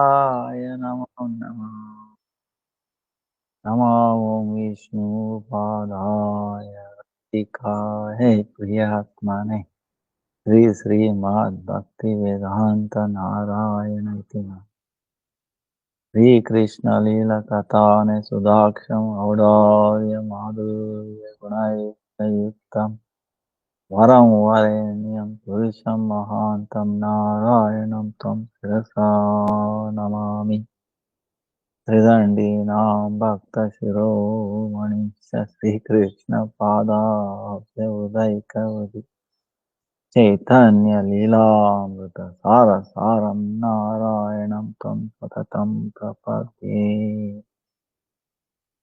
Namo Namah. Namo Vishnu Padaya Radhikaye Priyatmane Sri Sri Mad Bhakti Vedanta Narayana Itina Sri Krishna Lila Katane Sudaksham Audaya Madhurya Gunai Yuktam Varam Varenyam Purusham Mahantam Narayanam Tam Sirasa Namami Dandi Nam Bhakta Shiromani Shri Krishna Pada Udaikavadi Chaitanya Leela Sara Saram Narayanam Tam Patatam Prapadye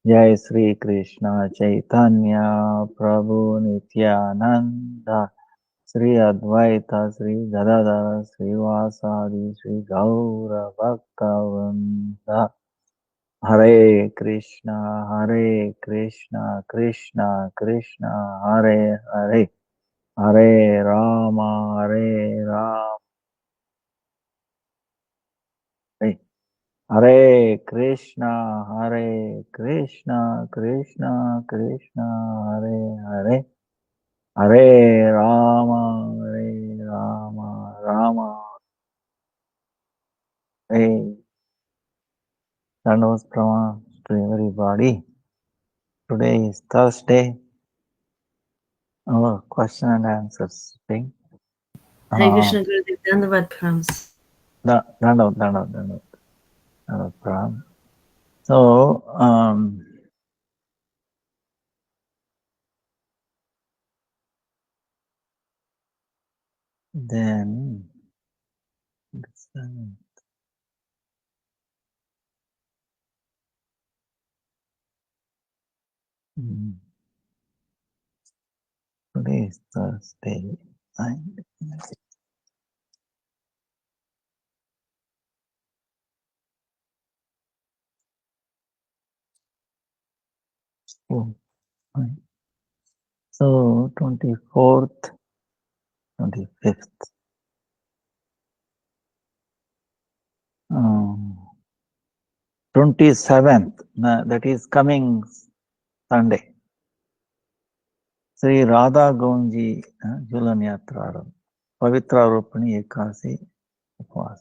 Jai Sri Krishna Chaitanya Prabhu Nityananda Sri Advaita Sri Gadadara Sri Vasadi Sri Gaura Bhakta Vrinda Hare Krishna, Krishna Krishna, Hare Hare, Hare Rama, Hare Rama, Hare Krishna, Krishna Krishna, Hare Hare, Hare Rama, Rama, Hare. Dandavat Pranam to everybody. Today is Thursday. Our question and answers thing. Hare Krishna Gurudev, Dandavat Prams. Dandavat Pranam. So, then today is Thursday. So 24th, 25th. 27th, that is coming Sunday. Sri Radha Gonji Julan Yatra Pavitra Rupani Ekasi Upvas.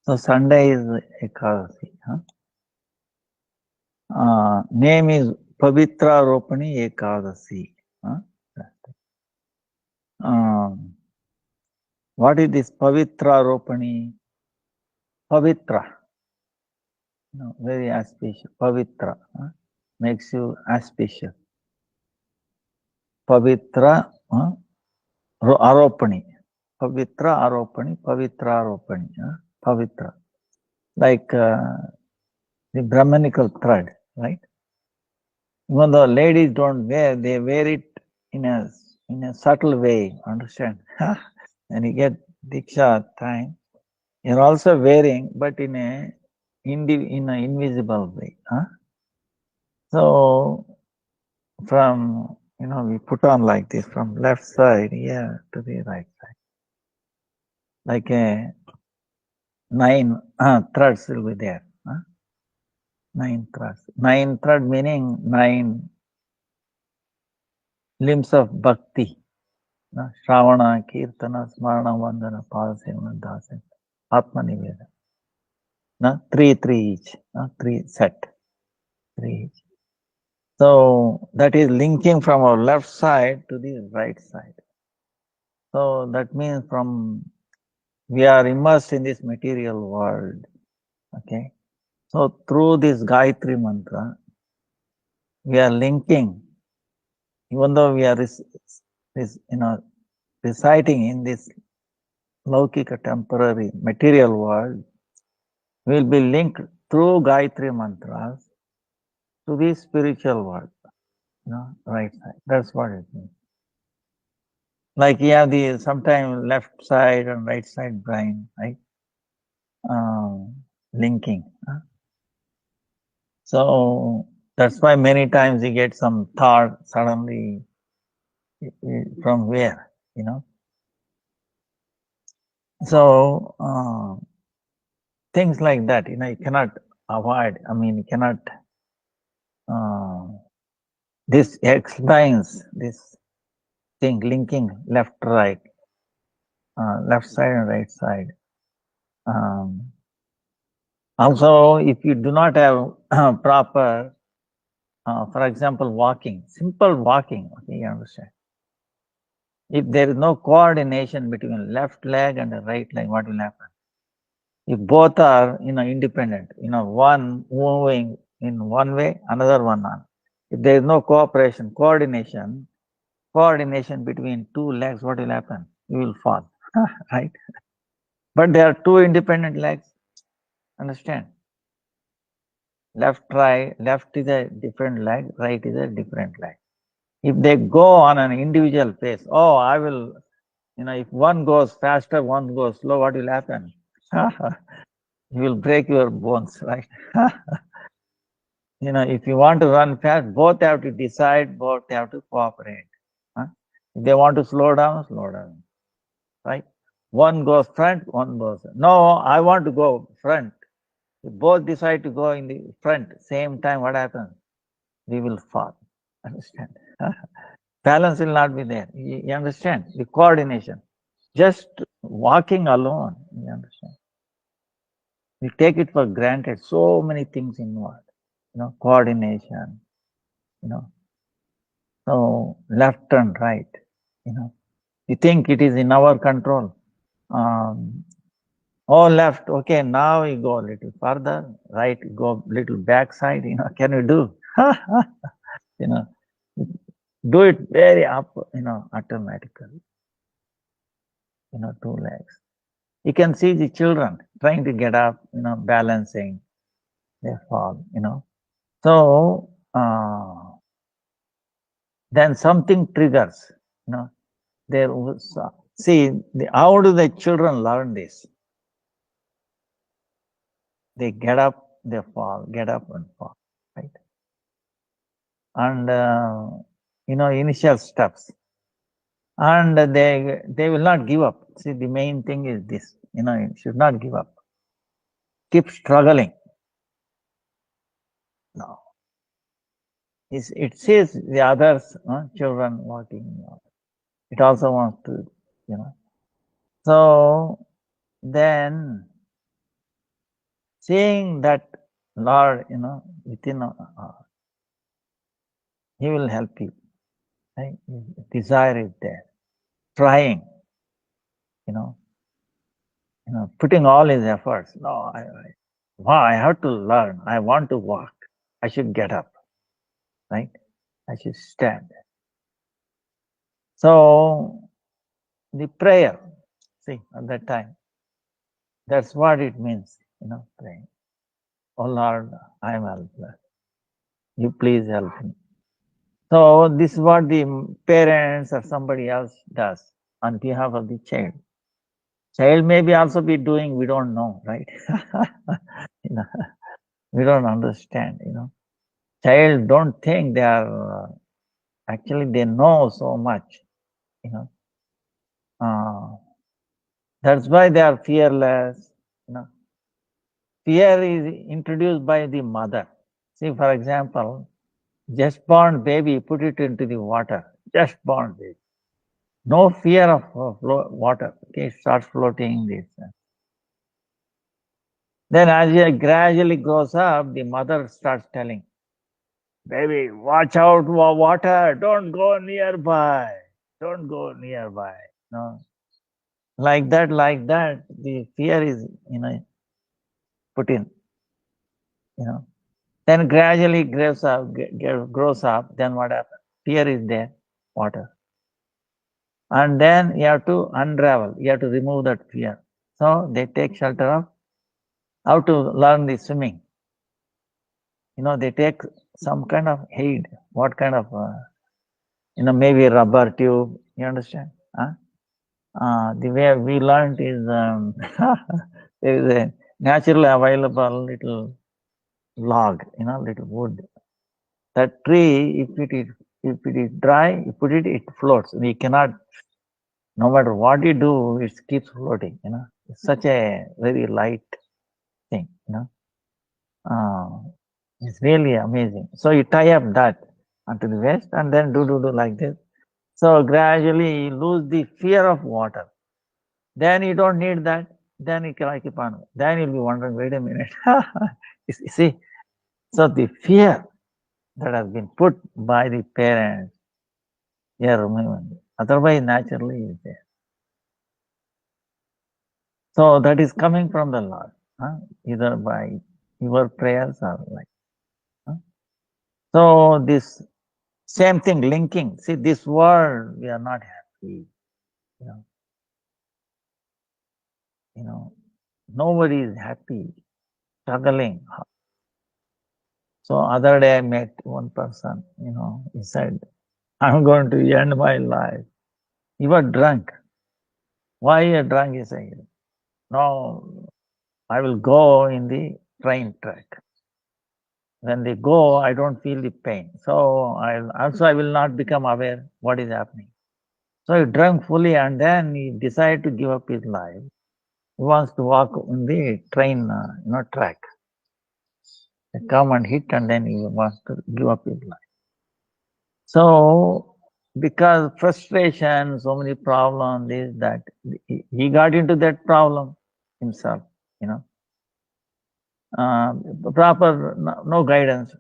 So Sunday is Ekadasi. Name is Pavitra Ropani Ekadasi. What is this Pavitra Ropani? Pavitra. No, very auspicious. Pavitra makes you auspicious. Pavitra Aropani. Pavitra Aropani. Pavitra Aropani. Pavitra. Like the Brahmanical thread, right? Even though ladies don't wear, they wear it in a subtle way, understand? When you get Diksha time, you're also wearing, but in an invisible way. So, from, we put on like this, from left side here to the right side. Like a 9 threads will be there. 9 threads. 9 thread meaning 9 limbs of bhakti. Shravana, Kirtana, Smarana, Vandana, Padasena, Dasena, Atma Niveda. 3 each. 3 set. 3 each. So that is linking from our left side to the right side. So that means we are immersed in this material world. Okay. So through this Gayatri mantra, we are linking, even though we are reciting in this Laukika temporary material world, we will be linked through Gayatri mantras to the spiritual world, right side. That's what it means. Like you have the sometimes left side and right side brain, right? Linking. So that's why many times you get some thought suddenly from where, So things like that, you cannot avoid. I mean, you cannot. This explains this thing linking left, right, left side and right side. Also, if you do not have proper, for example, walking, simple walking, okay, you understand. If there is no coordination between left leg and the right leg, what will happen? If both are, independent, one moving in one way, another one on. If there is no coordination between two legs, what will happen? You will fall, right? But there are two independent legs. Understand? Left is a different leg, right is a different leg. If they go on an individual pace, I will, if one goes faster, one goes slow, what will happen? You will break your bones, right? If you want to run fast, both have to decide, both have to cooperate. If they want to slow down, right? One goes front, one goes. No, I want to go front. If both decide to go in the front, same time, what happens? We will fall. Understand? Balance will not be there. You understand? The coordination. Just walking alone, you understand? We take it for granted. So many things involved. Coordination, so left and right, you think it is in our control. Left, okay, now you go a little further, right, go little backside, can you do? Do it very up, automatically, two legs. You can see the children trying to get up, balancing, they fall, So, then something triggers, there was, how do the children learn this? They get up, they fall, get up and fall, right? And, initial steps. And they will not give up. See, the main thing is this, you should not give up. Keep struggling. No. It sees the others, children walking. It also wants to, So then, seeing that Lord, within, He will help you. Right? Desire is there. Trying, putting all his efforts. No, I have to learn. I want to walk. I should get up. Right? I should stand. So the prayer, see, at that time, that's what it means, praying. Oh Lord, I am helpless. You please help me. So this is what the parents or somebody else does on behalf of the child. Child may also be doing, we don't know, right? We don't understand, Child don't think they are, actually they know so much, that's why they are fearless, Fear is introduced by the mother. See, for example, just born baby, put it into the water, just born baby. No fear of water, okay, it starts floating this. Then as it gradually grows up, the mother starts telling, baby, watch out for water, don't go nearby, don't go nearby. No, like that, the fear is, put in, Then gradually grows up, then what happens? Fear is there, water. And then you have to unravel, you have to remove that fear. So they take shelter of how to learn the swimming. They take some kind of aid. What kind of, maybe a rubber tube, you understand? The way we learned is, there is a naturally available little log, little wood. That tree, if it is dry, you put it floats. We cannot, no matter what you do, it keeps floating, It's such a very light You know, it's really amazing. So you tie up that onto the waist and then do like this. So gradually you lose the fear of water. Then you don't need that. Then you can keep on. Then you'll be wondering, wait a minute. You see, so the fear that has been put by the parents, yeah, removing. Otherwise, naturally is there. So that is coming from the Lord, either by your prayers or like. So this same thing linking. See, this world we are not happy. You know, nobody is happy, struggling. So other day I met one person. He said, "I'm going to end my life." You were drunk. Why you are drunk? He said, "No, I will go in the train track. When they go, I don't feel the pain. So I will not become aware what is happening." So he drank fully and then he decided to give up his life. He wants to walk in the train, track. They come and hit and then he wants to give up his life. So because frustration, so many problems, this, that, he got into that problem himself, proper, no guidance.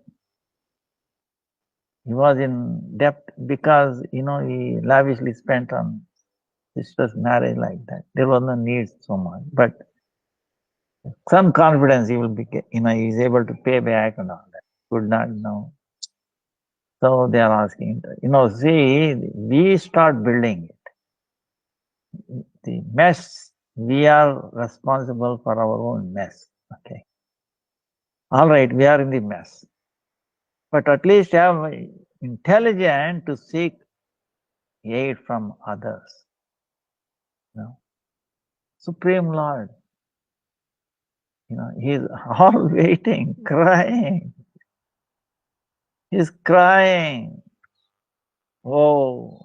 He was in debt because, he lavishly spent on sister's marriage like that. There was no need so much, but some confidence he will be, he is able to pay back and all that. Could not know. So they are asking, see, we start building it. The mess, we are responsible for our own mess. Okay. All right, we are in the mess. But at least have intelligence to seek aid from others. Supreme Lord, he's all waiting, crying. He's crying. Oh,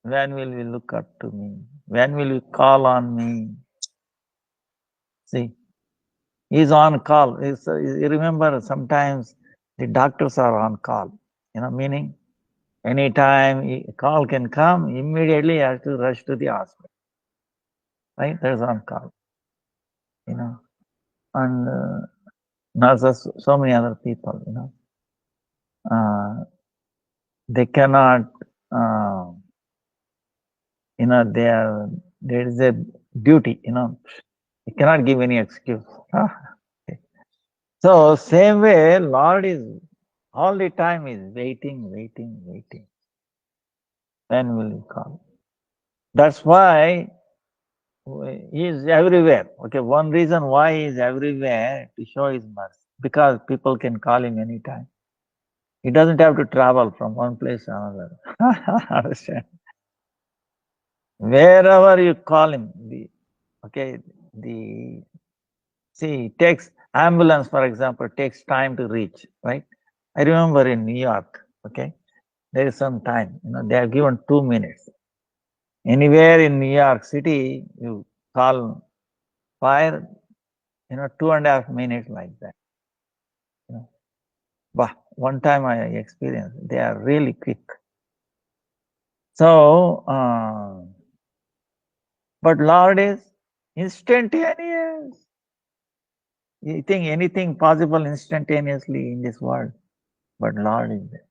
when will you look up to me? When will you call on me? See, he's on call. You remember sometimes the doctors are on call, meaning anytime a call can come, immediately you have to rush to the hospital. Right? There's on call. And nurses, so many other people, they cannot, there is a duty, you cannot give any excuse. So same way, Lord is all the time is waiting. When will you come? That's why he is everywhere. Okay, one reason why he is everywhere to show his mercy, because people can call him anytime. He doesn't have to travel from one place to another. Understand? Wherever you call him, see, takes ambulance, for example, takes time to reach, right? I remember in New York, okay, there is some time, they are given 2 minutes. Anywhere in New York City, you call fire, 2.5 minutes like that. But one time I experienced, they are really quick. So, but Lord is instantaneous. You think anything possible instantaneously in this world, but Lord is there.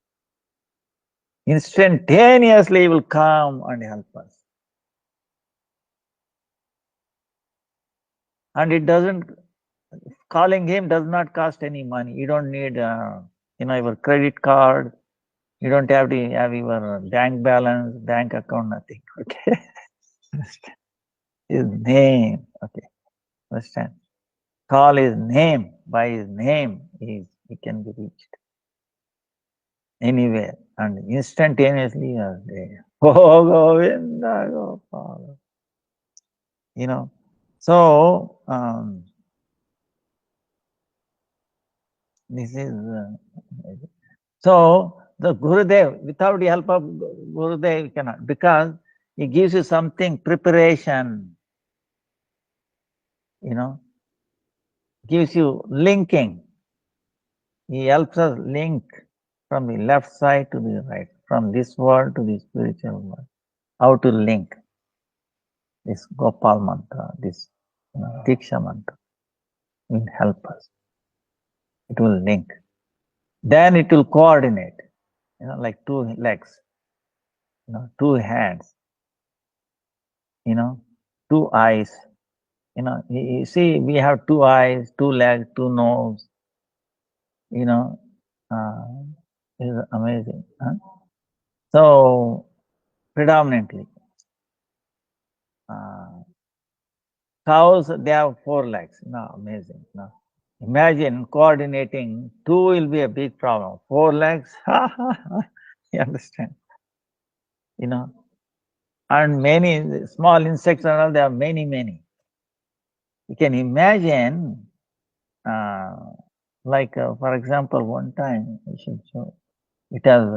Instantaneously He will come and help us. And it doesn't, calling Him does not cost any money. You don't need, your credit card. You don't have to have your bank balance, bank account, nothing. Okay. His name. Okay. Understand? Call His name. By His name, He can be reached anywhere. And instantaneously you are there. Oh, Govinda, Gopala. So, this is, so the Gurudev, without the help of Gurudev, you cannot, because he gives you something, preparation, gives you linking. He helps us link from the left side to the right, from this world to the spiritual world. How to link this Gopal mantra, this Diksha mantra will help us. It will link. Then it will coordinate, like two legs, two hands, two eyes. You see, we have two eyes, two legs, two nose. Is amazing. Huh? So predominantly, cows, they have four legs. Amazing. Imagine coordinating. Two will be a big problem. Four legs, you understand? And many small insects and all, there are many. You can imagine, for example, one time we should show. It has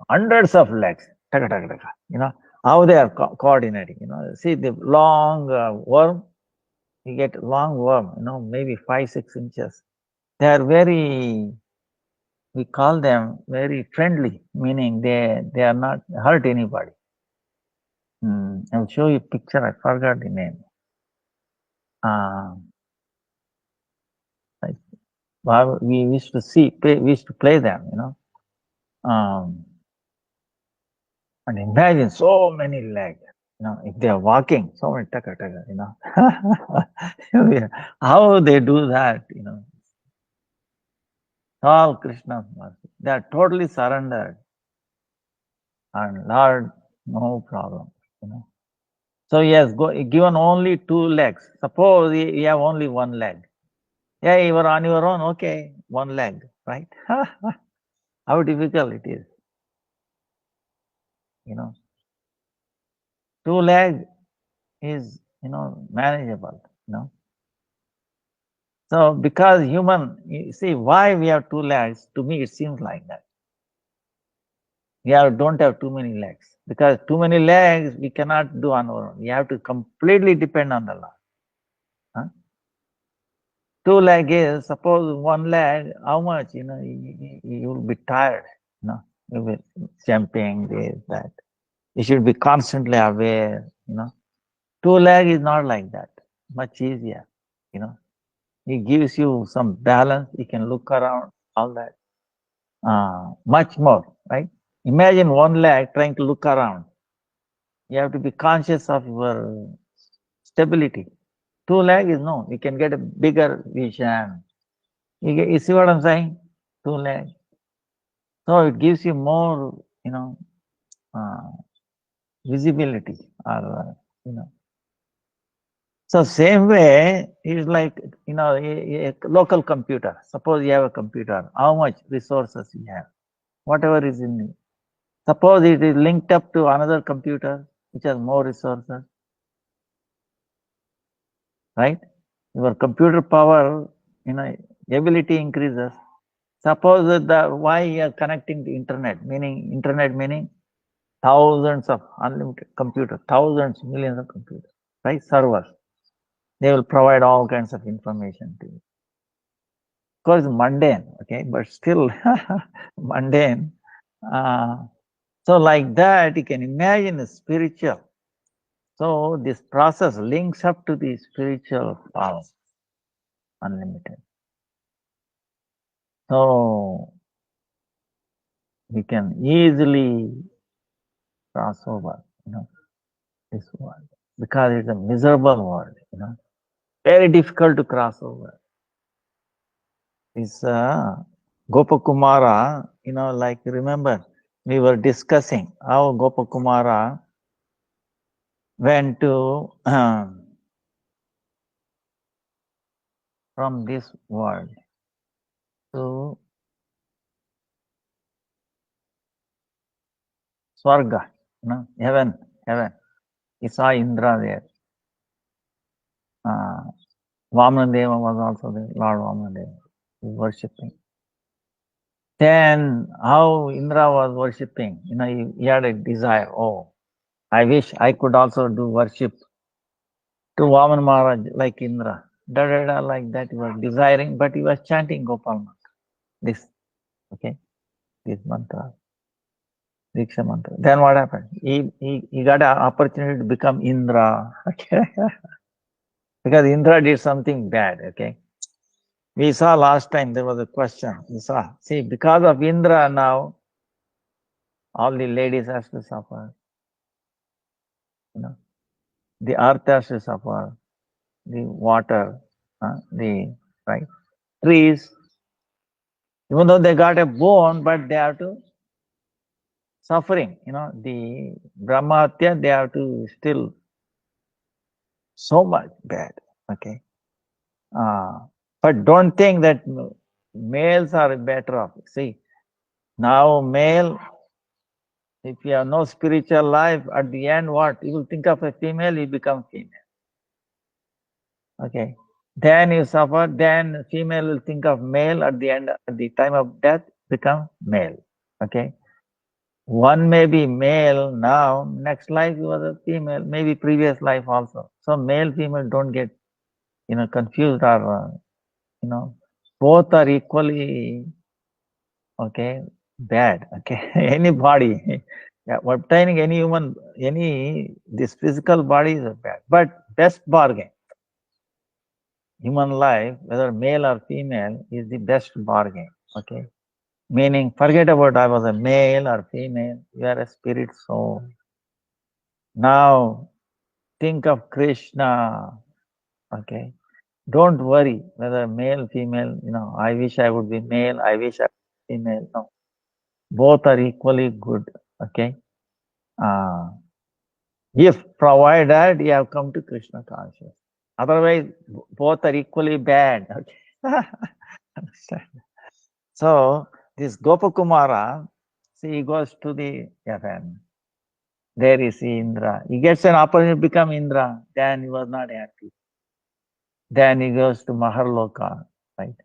hundreds of legs. Taka, taka, taka. How they are coordinating. See the long worm. You get long worm. Maybe 5-6 inches. They are very. We call them very friendly, meaning they are not hurt anybody. I'll show you a picture. I forgot the name. We used to we used to play them. And imagine so many legs. If they are walking, so many taka. How they do that? All Krishna's mercy. They are totally surrendered. And Lord, no problem. So he has given only 2 legs. Suppose you have only 1 leg. Yeah, you are on your own. Okay, 1 leg, right? How difficult it is. 2 leg is, manageable. So because you see why we have 2 legs, to me it seems like that. We don't have too many legs. Because too many legs we cannot do on our own. We have to completely depend on the Lord. 2 leg is, suppose 1 leg, how much, you will be tired, you'll be jumping, this, that. You should be constantly aware, 2 leg is not like that, much easier, It gives you some balance, you can look around, all that. Much more, right? Imagine 1 leg trying to look around. You have to be conscious of your stability. 2 leg is no, you can get a bigger vision. You see what I'm saying? 2 legs. So it gives you more, visibility, or So same way, it's like, a local computer. Suppose you have a computer. How much resources you have? Whatever is in it. Suppose it is linked up to another computer, which has more resources. Right? Your computer power, ability increases. Suppose why you are connecting the internet, meaning thousands of unlimited computers, thousands, millions of computers, right? Servers. They will provide all kinds of information to you. Of course, mundane, okay, but still mundane. So like that, you can imagine a spiritual. So this process links up to the spiritual power, unlimited. So we can easily cross over, this world, because it's a miserable world, very difficult to cross over. This Gopakumara, remember, we were discussing how Gopakumara went to from this world to Swarga, heaven. He saw Indra there. Vamanadeva was also there, Lord Vamanadeva, worshipping. Then how Indra was worshipping, he had a desire, I wish I could also do worship to Vaman Maharaj like Indra. da da da like that. He was desiring, but he was chanting Gopal mantra. This, okay, this mantra, Diksha mantra. Then what happened? He got an opportunity to become Indra. Okay, because Indra did something bad. Okay, we saw last time there was a question. We saw, see, because of Indra now, all the ladies has to suffer. You know, the earth has to suffer, the water, the right trees. Even though they got a bone, but they have to suffering. You know, the Brahmatya, they have to still so much bad. Okay, but don't think that males are better off. See, now male, if you have no spiritual life, at the end, what you will think of a female, you become female. Okay, then you suffer. Then female will think of male at the end. At the time of death, become male. Okay. One may be male now, next life he was a female, maybe previous life also. So male, female don't get, confused or, both are equally, okay, bad, okay. Any body, yeah, obtaining any human, this physical body is bad. But best bargain, human life, whether male or female, is the best bargain, okay. Meaning, forget about I was a male or female, you are a spirit soul. Now, think of Krishna, okay? Don't worry whether male, female, I wish I would be male, I wish I would be female. No, both are equally good, okay? If provided you have come to Krishna consciousness. Otherwise, both are equally bad, okay? Understand? So, this Gopakumara, see, he goes to the heaven. There is Indra. He gets an opportunity to become Indra, then he was not happy. Then he goes to Maharloka, right?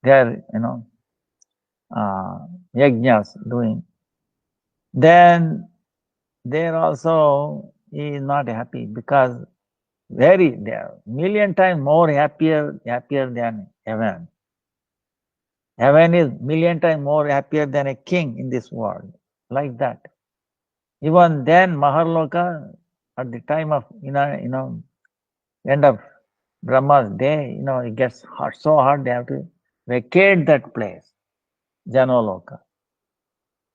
There, yajnas doing. Then there also he is not happy because they are million times more happier than heaven. Heaven is million times more happier than a king in this world, like that. Even then, Maharloka, at the time of end of Brahma's day, it gets hot, so hot they have to vacate that place, Janoloka.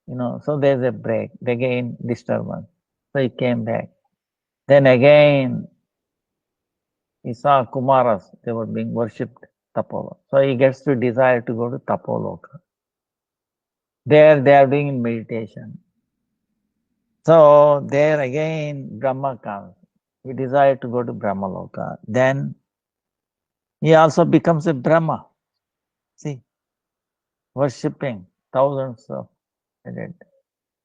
So there's a break, again disturbance. So he came back. Then again, he saw Kumaras, they were being worshipped Tapoloka. So he gets to desire to go to Tapoloka. There they are doing meditation. So there again, Brahma comes. He desired to go to Brahmaloka. Then he also becomes a Brahma. See, worshipping thousands of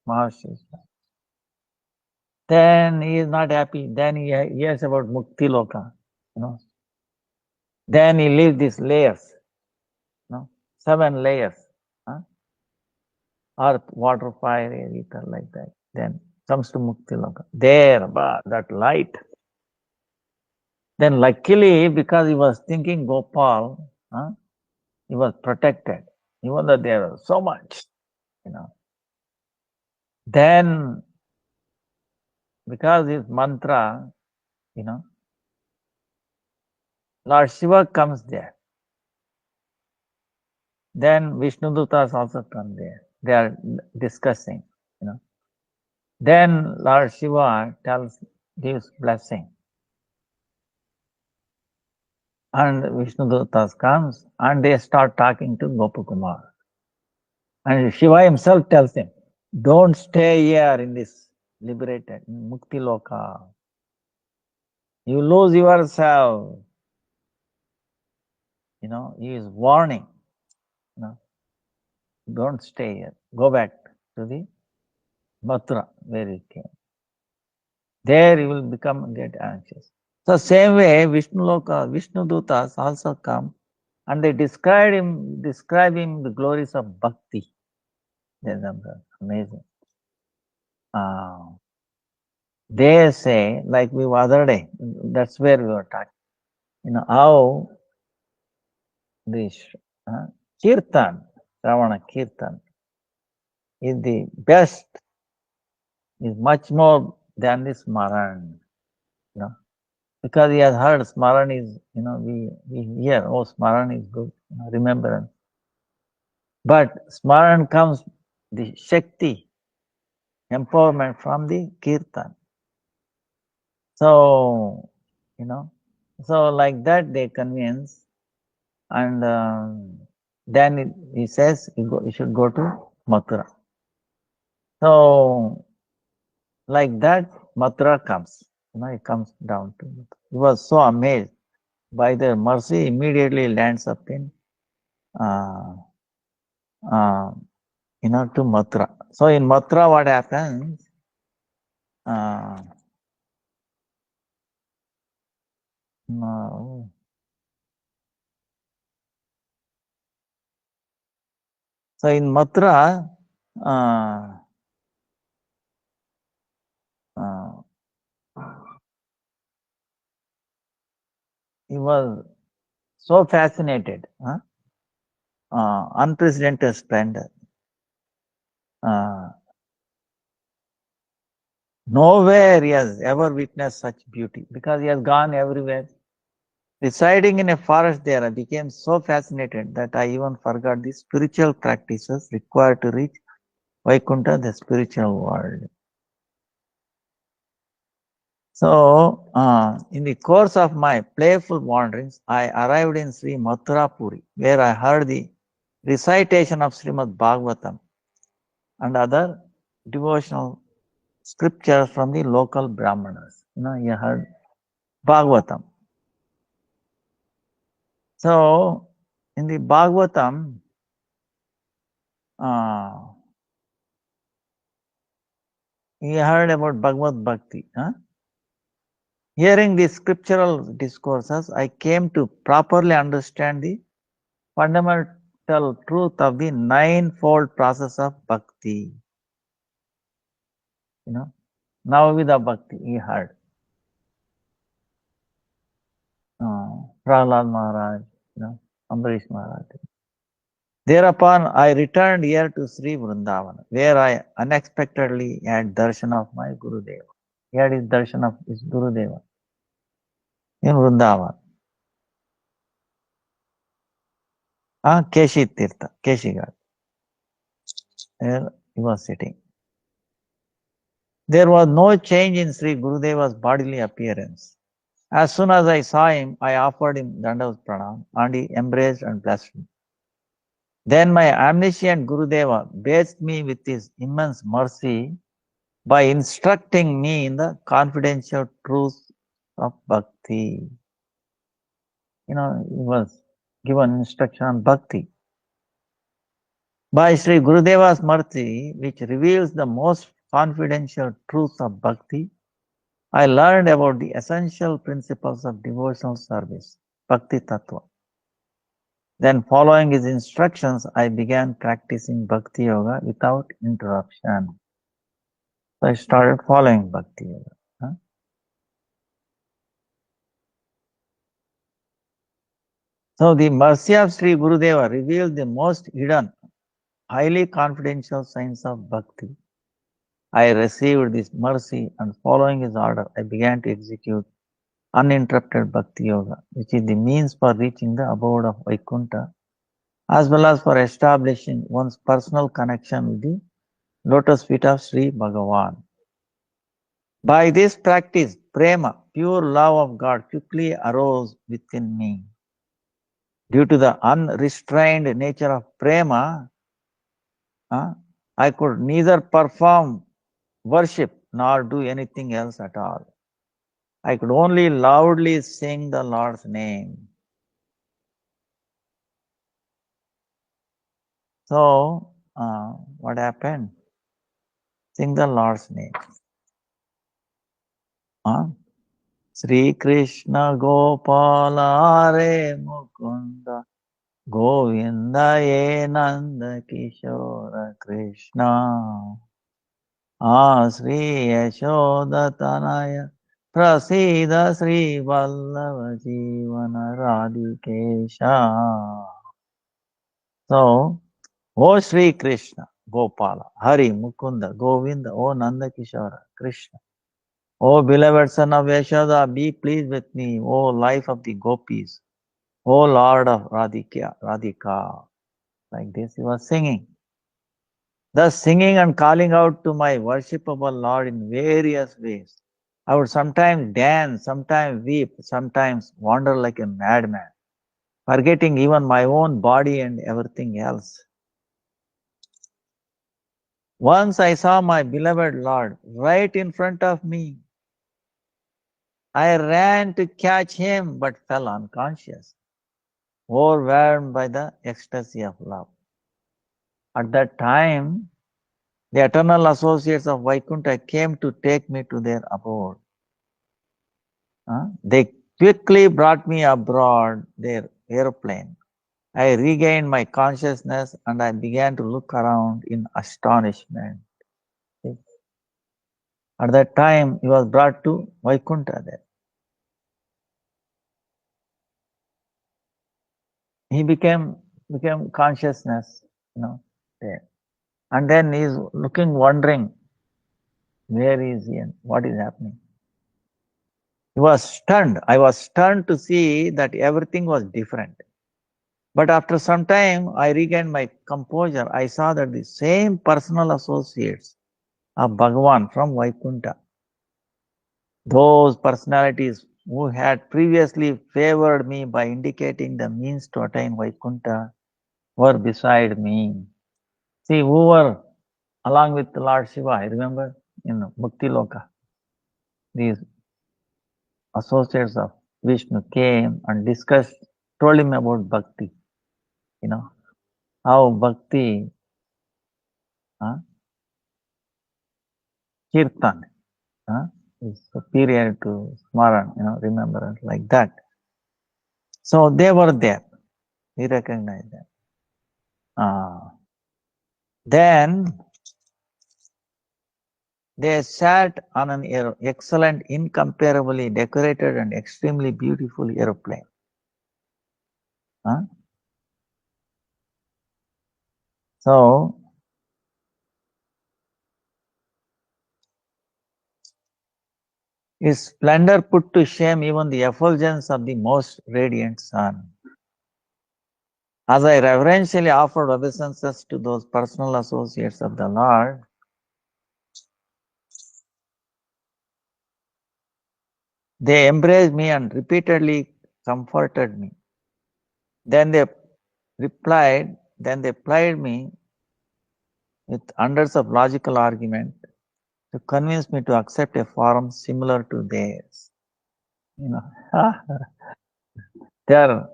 Maharshis. Then he is not happy. Then he hears about Mukti Loka. Then he leaves these layers. 7 layers. Earth, water, fire, air, ether, like that. Then comes to Mukti Loka. There, that light. Then luckily, because he was thinking Gopal, he was protected. Even though there was so much, Then, because his mantra, Lord Shiva comes there. Then Vishnu Dutas also come there. They are discussing, Then Lord Shiva gives blessing. And Vishnu Dutas comes and they start talking to Gopakumar. And Shiva himself tells him, don't stay here in this liberated Mukti Loka. You lose yourself. He is warning. Don't stay here. Go back to the Mathura where you came. There you will get anxious. So same way, Vishnu Dutas also come and they describe him the glories of bhakti. Amazing. They say, like we were other day, that's where we were talking. How this Kirtan, Ravana Kirtan, is the best, is much more than the Smaran, because he has heard Smaran is, we hear, oh, Smaran is good, remembrance. But Smaran comes the Shakti, empowerment from the Kirtan. So, so like that they convince, and then he says you should go to Mathura. So, like that, Mathura comes. It comes down to Mathura. He was so amazed by their mercy, immediately lands up in, to Mathura. So in Mathura, what happens? No. So in Mathura, he was so fascinated, unprecedented splendor. Nowhere he has ever witnessed such beauty, because he has gone everywhere. Residing in a forest there, I became so fascinated that I even forgot the spiritual practices required to reach Vaikuntha, the spiritual world. So, in the course of my playful wanderings, I arrived in Sri Mathurapuri, where I heard the recitation of Srimad Bhagavatam and other devotional scriptures from the local Brahmanas. You heard Bhagavatam. So, in the Bhagavatam, he heard about Bhagavad Bhakti. Hearing these scriptural discourses, I came to properly understand the fundamental truth of the ninefold process of bhakti. Navavida Bhakti, he heard. Prahlad Maharaj, Ambarish Maharaj. Thereupon, I returned here to Sri Vrindavan, where I unexpectedly had darshan of my Gurudeva. He had his darshan of his Gurudeva in Vrindavan. Keshi Tirtha, Keshi God. There he was sitting. There was no change in Sri Gurudeva's bodily appearance. As soon as I saw him, I offered him Dandavat Pranam, and he embraced and blessed me. Then my omniscient Gurudeva bathed me with his immense mercy by instructing me in the confidential truths of bhakti. He was given instruction on bhakti. By Sri Gurudeva's mercy, which reveals the most confidential truths of bhakti, I learned about the essential principles of devotional service, Bhakti Tattva. Then, following his instructions, I began practicing Bhakti Yoga without interruption. So I started following Bhakti Yoga. So the mercy of Sri Gurudeva revealed the most hidden, highly confidential signs of Bhakti. I received this mercy, and following his order, I began to execute uninterrupted Bhakti Yoga, which is the means for reaching the abode of Vaikuntha, as well as for establishing one's personal connection with the lotus feet of Sri Bhagavan. By this practice, prema, pure love of God, quickly arose within me. Due to the unrestrained nature of prema, I could neither perform worship nor do anything else at all. I could only loudly sing the Lord's name. So, what happened? Sing the Lord's name. Sri Krishna Gopala Hare Mukunda Govinda Ye Nanda Kishora Krishna Sri Yashoda Tanaya Prasida Sri Vallava Jivana Radhikesha. So, O Sri Krishna, Gopala, Hari, Mukunda, Govinda, O Nanda Kishora, Krishna. O beloved son of Yashoda, be pleased with me, O life of the gopis, O Lord of Radhika. Like this he was singing. Thus singing and calling out to my worshipable Lord in various ways. I would sometimes dance, sometimes weep, sometimes wander like a madman, forgetting even my own body and everything else. Once I saw my beloved Lord right in front of me. I ran to catch him but fell unconscious, overwhelmed by the ecstasy of love. At that time, the eternal associates of Vaikuntha came to take me to their abode. They quickly brought me aboard their airplane. I regained my consciousness and I began to look around in astonishment. At that time, he was brought to Vaikuntha there. He became consciousness, there. And then he's looking, wondering, where is he and what is happening? He was stunned. I was stunned to see that everything was different. But after some time, I regained my composure. I saw that the same personal associates of Bhagavan from Vaikuntha, those personalities who had previously favored me by indicating the means to attain Vaikuntha, were beside me. See, who were along with Lord Shiva, I remember, in Mukti Loka. These associates of Vishnu came and discussed, told him about bhakti, how bhakti, kirtan, is superior to smaran, remembrance, like that. So they were there. He recognized them. Then they sat on an excellent, incomparably decorated and extremely beautiful aeroplane. So, his splendor put to shame even the effulgence of the most radiant sun. As I reverentially offered obeisances to those personal associates of the Lord, they embraced me and repeatedly comforted me. Then they plied me with hundreds of logical arguments to convince me to accept a form similar to theirs. They are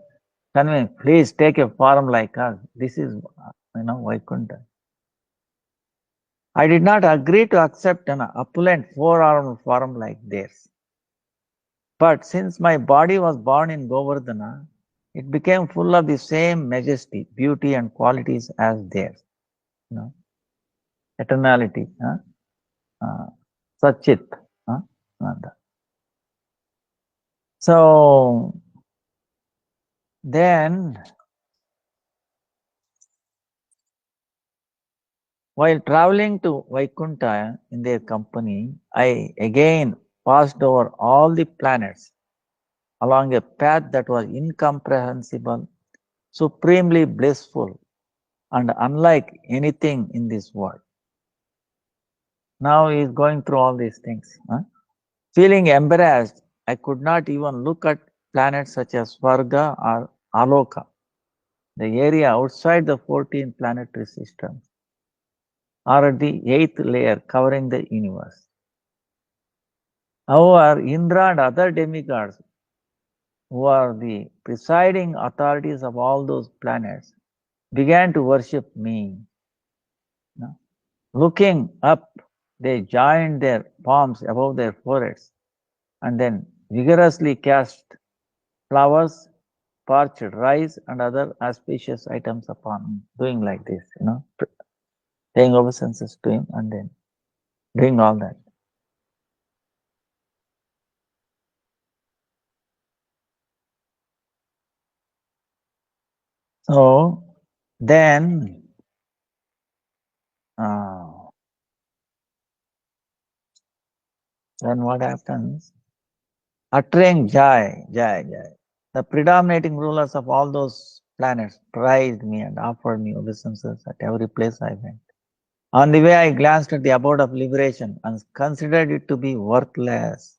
convinced, please take a form like us. This is, Vaikuntha. I did not agree to accept an opulent four-armed form like theirs. But since my body was born in Govardhana, it became full of the same majesty, beauty, and qualities as theirs. Eternality, Sachit. So then, while traveling to Vaikuntha in their company, I again passed over all the planets along a path that was incomprehensible, supremely blissful, and unlike anything in this world. Now he is going through all these things. Feeling embarrassed, I could not even look at planets such as Svarga or Aloka, the area outside the 14 planetary systems, or at the 8th layer covering the universe. However, Indra and other demigods, who are the presiding authorities of all those planets, began to worship me. Looking up, they joined their palms above their foreheads and then vigorously cast flowers, parched rice, and other auspicious items upon him, doing like this, paying obeisances to him and then doing all that. So uh, then what happens? Uttering Jai, Jai, Jai. The predominating rulers of all those planets praised me and offered me obeisances at every place I went. On the way, I glanced at the abode of liberation and considered it to be worthless.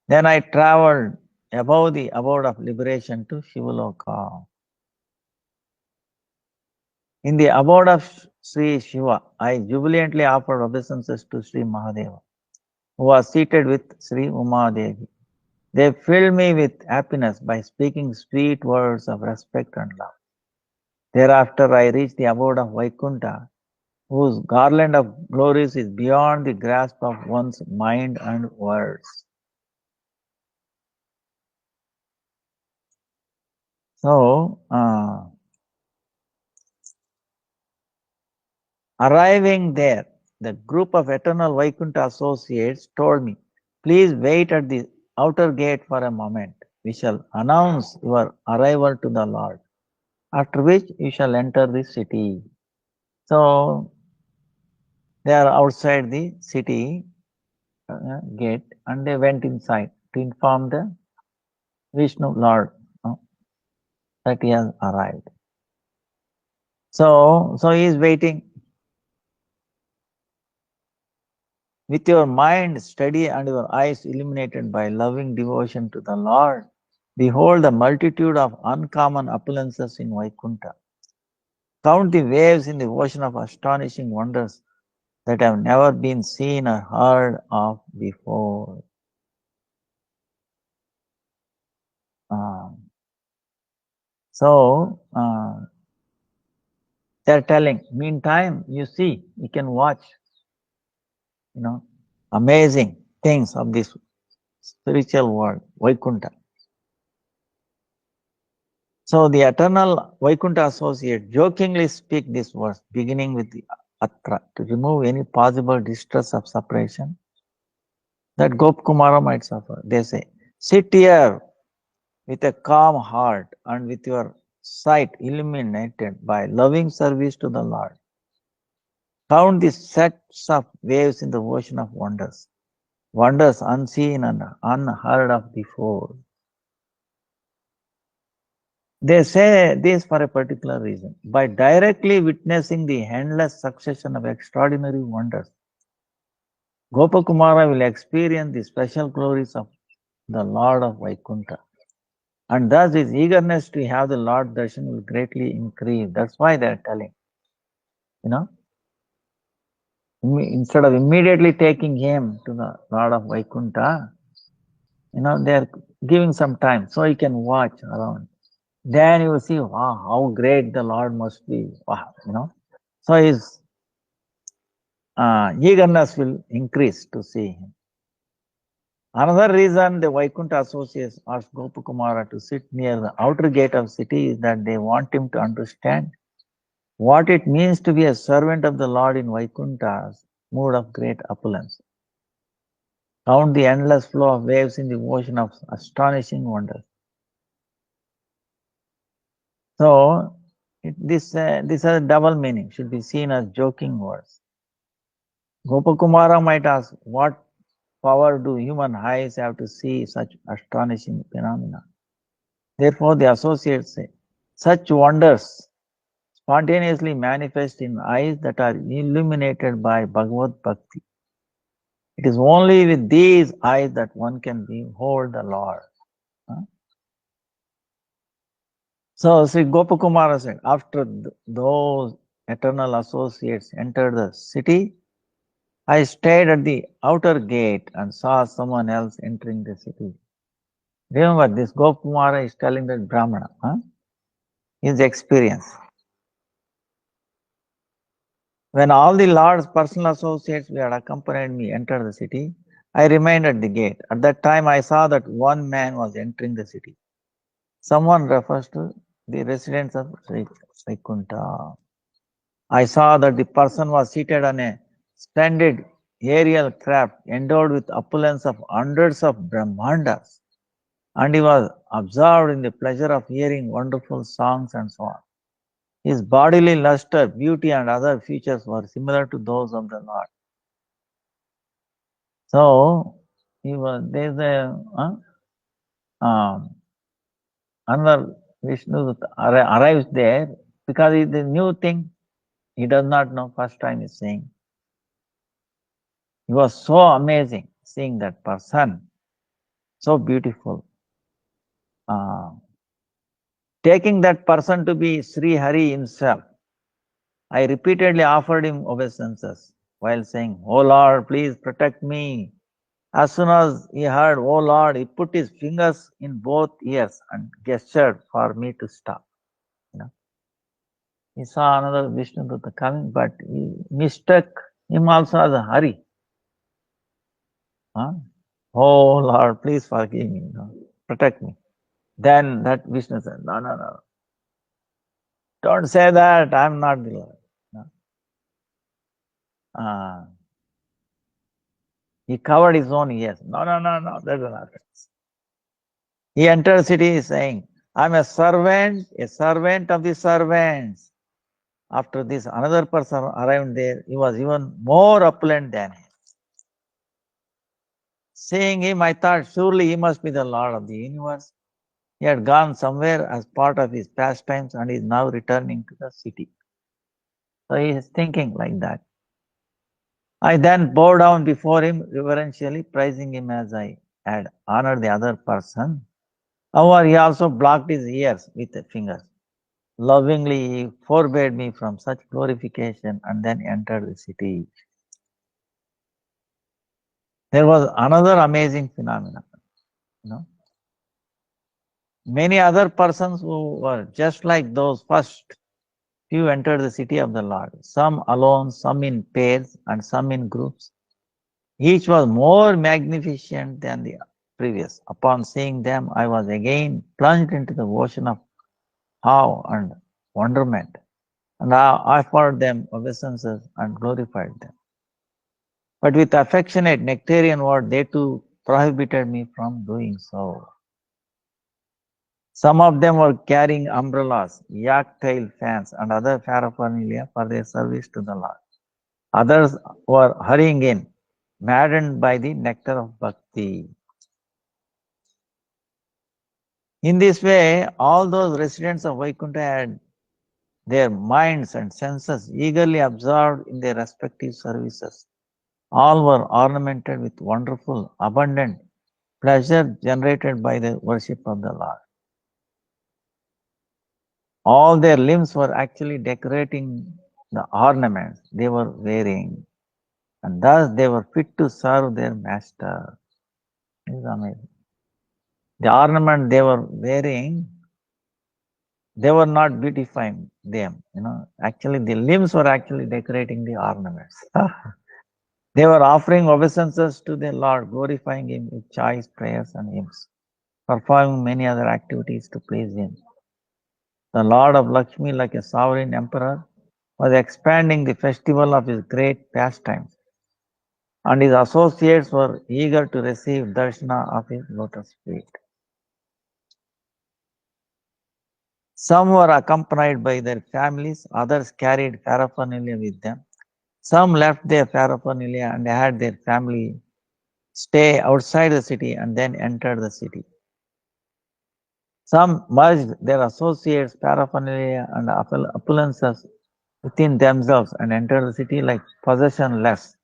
Then I traveled above the abode of liberation to Shivaloka. In the abode of Sri Shiva, I jubilantly offered obeisances to Sri Mahadeva, who was seated with Sri Umadevi. They filled me with happiness by speaking sweet words of respect and love. Thereafter, I reached the abode of Vaikunta, whose garland of glories is beyond the grasp of one's mind and words. So, arriving there, the group of eternal Vaikunta associates told me, please wait at the outer gate for a moment. We shall announce your arrival to the Lord, after which you shall enter the city. So, they are outside the city gate and they went inside to inform the Vishnu Lord that he has arrived. So he is waiting. With your mind steady and your eyes illuminated by loving devotion to the Lord, behold the multitude of uncommon opulences in Vaikuntha. Count the waves in the ocean of astonishing wonders that have never been seen or heard of before. So they're telling, meantime, you see, you can watch, amazing things of this spiritual world, Vaikuntha. So the eternal Vaikuntha associate jokingly speak these words, beginning with the Atra, to remove any possible distress of separation that Gopkumara might suffer. They say, sit here with a calm heart and with your sight illuminated by loving service to the Lord. Count the sets of waves in the ocean of wonders, wonders unseen and unheard of before. They say this for a particular reason. By directly witnessing the endless succession of extraordinary wonders, Gopakumara will experience the special glories of the Lord of Vaikuntha. And thus his eagerness to have the Lord darshan will greatly increase. That's why they are telling, you know, instead of immediately taking him to the Lord of Vaikuntha, they are giving some time so he can watch around. Then you will see, wow, how great the Lord must be. Wow. So his eagerness will increase to see him. Another reason the Vaikuntha associates asked Gopakumara to sit near the outer gate of city is that they want him to understand what it means to be a servant of the Lord in Vaikuntha's mood of great opulence. Count the endless flow of waves in the ocean of astonishing wonders. So this has a double meaning, should be seen as joking words. Gopakumara might ask, what power do human eyes have to see such astonishing phenomena? Therefore, the associates say, such wonders spontaneously manifest in eyes that are illuminated by Bhagavad Bhakti. It is only with these eyes that one can behold the Lord. So Sri Gopakumara said, after those eternal associates entered the city, I stayed at the outer gate and saw someone else entering the city. Remember, this Gopakumara is telling that Brahmana, his experience. When all the Lord's personal associates who had accompanied me entered the city, I remained at the gate. At that time, I saw that one man was entering the city. Someone refers to the residents of Vaikuntha. I saw that the person was seated on a splendid aerial craft endowed with opulence of hundreds of Brahmandas, and he was absorbed in the pleasure of hearing wonderful songs and so on. His bodily luster, beauty, and other features were similar to those of the Lord. So, there's another Vishnu arrives there because it's a new thing. He does not know, first time he's saying. He was so amazing seeing that person, so beautiful. Taking that person to be Sri Hari himself, I repeatedly offered him obeisances while saying, "Oh Lord, please protect me." As soon as he heard, "Oh Lord," he put his fingers in both ears and gestured for me to stop. You know, he saw another Vishnudutta coming, but he mistook him also as a Hari. Huh? "Oh Lord, please forgive me, protect me." Then that Vishnu said, "No, no, no. Don't say that. I'm not the Lord." No. He covered his own ears. "No, no, no, no. That's not it." He entered the city saying, "I'm a servant of the servants." After this, another person arrived there. He was even more opulent than him. Seeing him, I thought surely he must be the Lord of the universe. He had gone somewhere as part of his pastimes and is now returning to the city. So he is thinking like that. I then bowed down before him, reverentially praising him as I had honored the other person. However, he also blocked his ears with the fingers. Lovingly, he forbade me from such glorification and then entered the city. There was another amazing phenomenon. You know, many other persons who were just like those first few entered the city of the Lord, some alone, some in pairs, and some in groups. Each was more magnificent than the previous. Upon seeing them, I was again plunged into the ocean of awe and wonderment, and I offered them obeisances and glorified them. But with affectionate nectarian word, they too prohibited me from doing so. Some of them were carrying umbrellas, yak tail fans, and other paraphernalia for their service to the Lord. Others were hurrying in, maddened by the nectar of bhakti. In this way, all those residents of Vaikuntha had their minds and senses eagerly absorbed in their respective services. All were ornamented with wonderful, abundant pleasure generated by the worship of the Lord. All their limbs were actually decorating the ornaments they were wearing, and thus they were fit to serve their master. It is amazing. The ornament they were wearing, they were not beautifying them. Actually, the limbs were actually decorating the ornaments. They were offering obeisances to the Lord, glorifying Him with choice prayers and hymns, performing many other activities to please Him. The Lord of Lakshmi, like a sovereign emperor, was expanding the festival of his great pastimes, and his associates were eager to receive darshana of his lotus feet. Some were accompanied by their families, others carried paraphernalia with them. Some left their paraphernalia and had their family stay outside the city and then entered the city. Some merged their associates' paraphernalia and opulences within themselves and entered the city like possessionless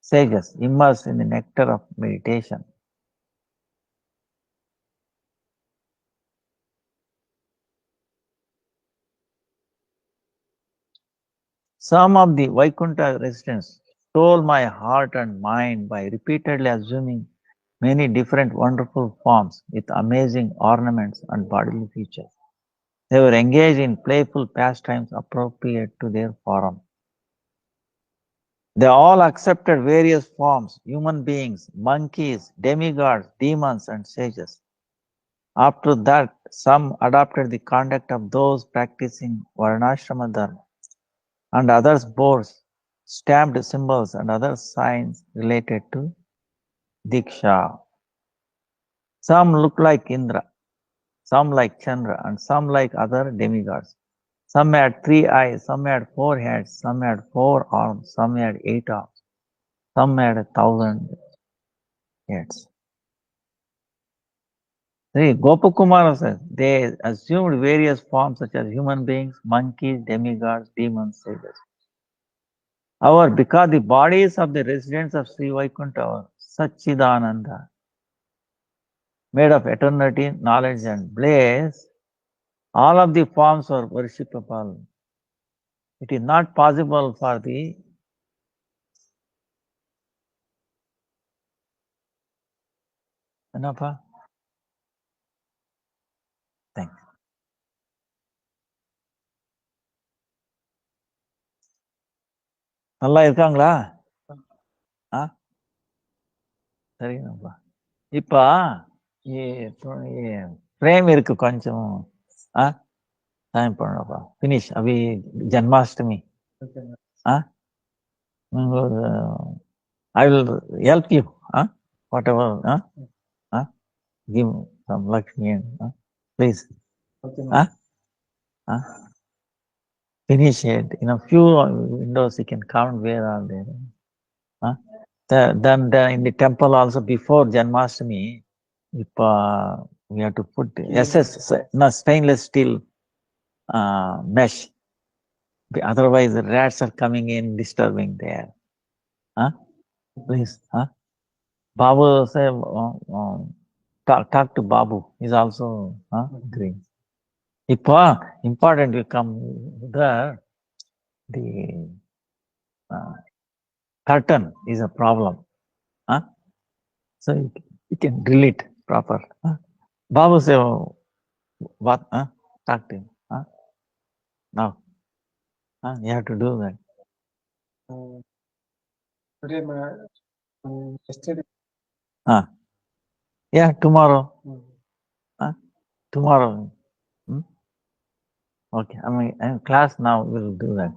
sages immersed in the nectar of meditation. Some of the Vaikuntha residents stole my heart and mind by repeatedly assuming many different wonderful forms with amazing ornaments and bodily features. They were engaged in playful pastimes appropriate to their form. They all accepted various forms, human beings, monkeys, demigods, demons, and sages. After that, some adopted the conduct of those practicing Varnashrama Dharma, and others bore stamped symbols and other signs related to Diksha. Some looked like Indra, some like Chandra, and some like other demigods. Some had 3 eyes, some had 4 heads, some had 4 arms, some had 8 arms, some had 1,000 heads. See, Gopakumara says they assumed various forms such as human beings, monkeys, demigods, demons, sages. However, because the bodies of the residents of Sri Vaikuntha are Satchidananda, made of eternity, knowledge, and bliss, all of the forms are worshipable. It is not possible for the Enapa? Thanks. நல்லா இருக்காங்களா? ஆ சரிங்கப்பா. இப்போ frame இருக்கு கொஞ்சம். ஆ time பண்ணப்பா. Finish அவி ஜன்மாஷ்டமி. ஆ I will help you. Whatever. Give some Lakshmi. Please. Finish it. In a few windows, you can count where are they. Then in the temple also before Janmashtami, if, we have to put stainless steel mesh. Otherwise, the rats are coming in, disturbing there. Please. Babu say, talk to Babu. He's also green. If important, you come there. The curtain is a problem. So you can drill it proper. Babu say, what? Talk to him. Now, you have to do that. Yesterday. Yeah, tomorrow. Tomorrow. Okay, I'm in class now. We'll do that.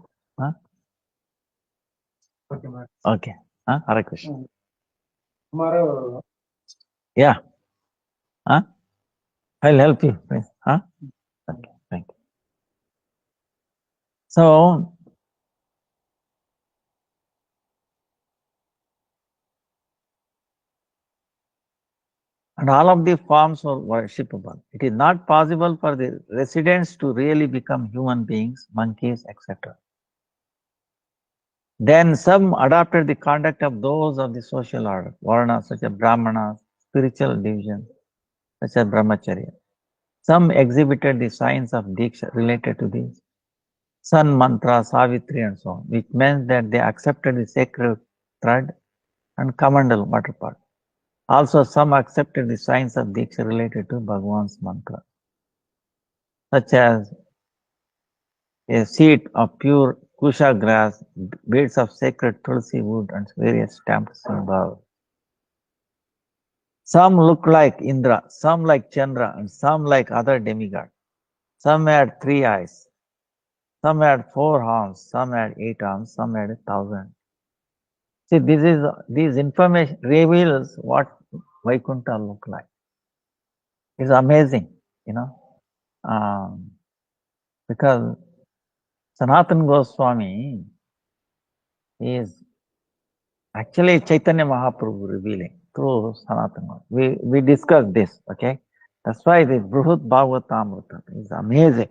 Okay. Hare Krishna. Tomorrow. Yeah. I'll help you. Please. Okay, thank you. So, and all of the forms are worshipable. It is not possible for the residents to really become human beings, monkeys, etc. Then some adopted the conduct of those of the social order, varnas such as brahmanas, spiritual divisions such as brahmacharya. Some exhibited the signs of diksha related to the sun mantra, savitri and so on, which meant that they accepted the sacred thread and kamandal water pot. Also, some accepted the signs of diksha related to Bhagavan's mantra, such as a seed of pure kusha grass, beads of sacred tulsi wood, and various stamped symbols. Some look like Indra, some like Chandra, and some like other demigods. Some had 3 eyes, some had 4 arms, some had 8 arms, some had 1,000. See, this information reveals what Vaikuntha look like. It's amazing, because Sanatan Goswami is actually Chaitanya Mahaprabhu revealing through Sanatana. We discussed this, okay? That's why the Bruhut Bhagavatamrita is amazing.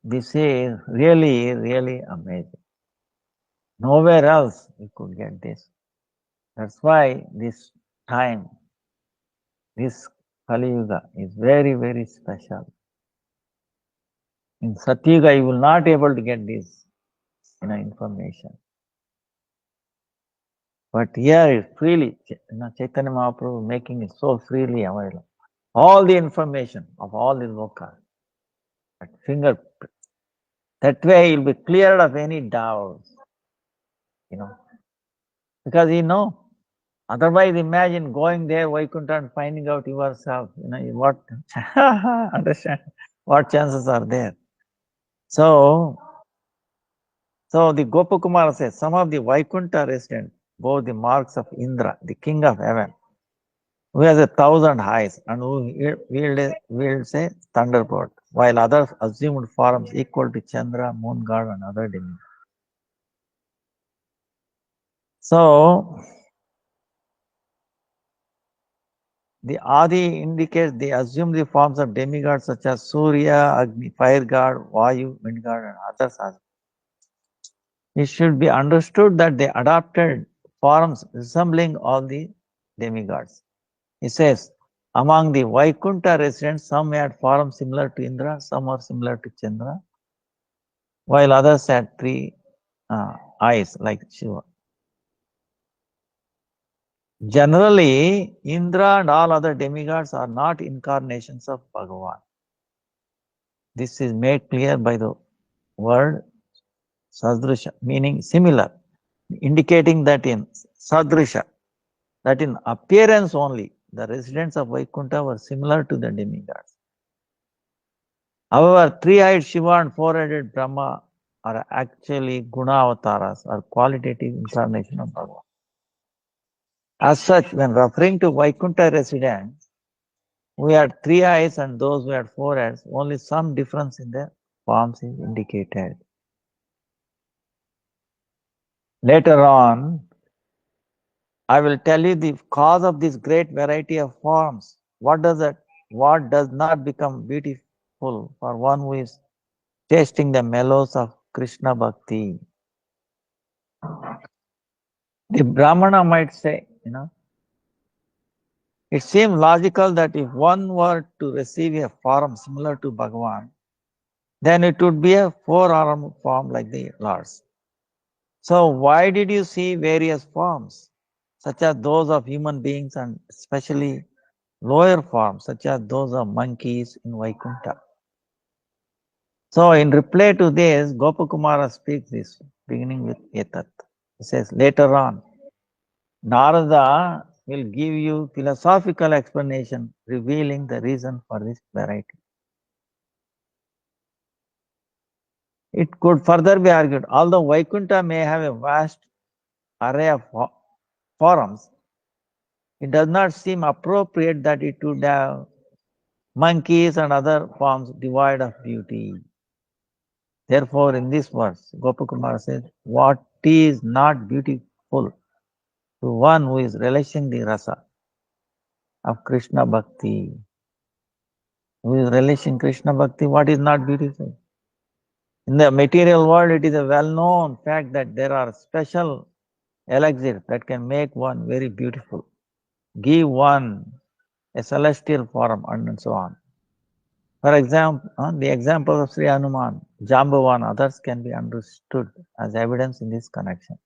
This is really, really amazing. Nowhere else we could get this. That's why this time, this Kali Yuga is very, very special. In Satyuga, you will not able to get this, information. But here is freely, Chaitanya Mahaprabhu making it so freely available. All the information of all the lokas at fingerprint. That way you'll be cleared of any doubts, because otherwise imagine going there, Vaikuntha, and finding out yourself, what, understand, what chances are there. So the Gopakumara says, some of the Vaikuntha residents bore the marks of Indra, the king of heaven, who has 1,000 eyes and who wields a thunderbolt. while others assumed forms equal to Chandra, moon god, and other demigods. So, the Adi indicates they assumed the forms of demigods such as Surya, Agni, fire god, Vayu, wind god, and others as well. It should be understood that they adopted forms resembling all the demigods. He says, among the Vaikuntha residents, some had forms similar to Indra, some are similar to Chandra, while others had three eyes like Shiva. Generally, Indra and all other demigods are not incarnations of Bhagavan. This is made clear by the word Sadrisha, meaning similar, indicating that in Sadrisha, that in appearance only, the residents of Vaikuntha were similar to the demigods. However, three-eyed Shiva and four-headed Brahma are actually guna avatars or qualitative incarnation of Bhagavan. As such, when referring to Vaikuntha residents, we had three eyes and those who had four heads, only some difference in their forms is indicated. Later on, I will tell you the cause of this great variety of forms. What does not become beautiful for one who is tasting the mellows of Krishna Bhakti? The Brahmana might say, it seems logical that if one were to receive a form similar to Bhagavan, then it would be a four-armed form like the Lord's. So why did you see various forms, such as those of human beings and especially lower forms, such as those of monkeys in Vaikuntha? So in reply to this, Gopakumara speaks this, beginning with Etat. He says, later on, Narada will give you philosophical explanation revealing the reason for this variety. It could further be argued, although Vaikuntha may have a vast array of forms, it does not seem appropriate that it would have monkeys and other forms devoid of beauty. Therefore, in this verse, Gopakumara says, what is not beautiful to one who is relishing the rasa of Krishna Bhakti? Who is relishing Krishna Bhakti, what is not beautiful? In the material world, it is a well-known fact that there are special elixirs that can make one very beautiful, give one a celestial form, and so on. For example, the example of Sri Hanuman, Jambavan, others can be understood as evidence in this connection.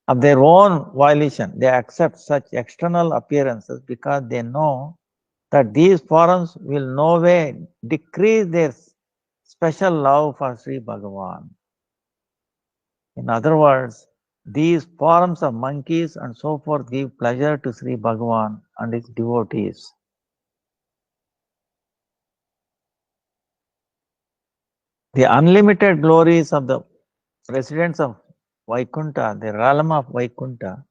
Of their own volition, they accept such external appearances because they know that these forms will no way decrease their special love for Sri Bhagavan. In other words, these forms of monkeys and so forth give pleasure to Sri Bhagavan and his devotees. The unlimited glories of the residents of Vaikuntha, the realm of Vaikuntha,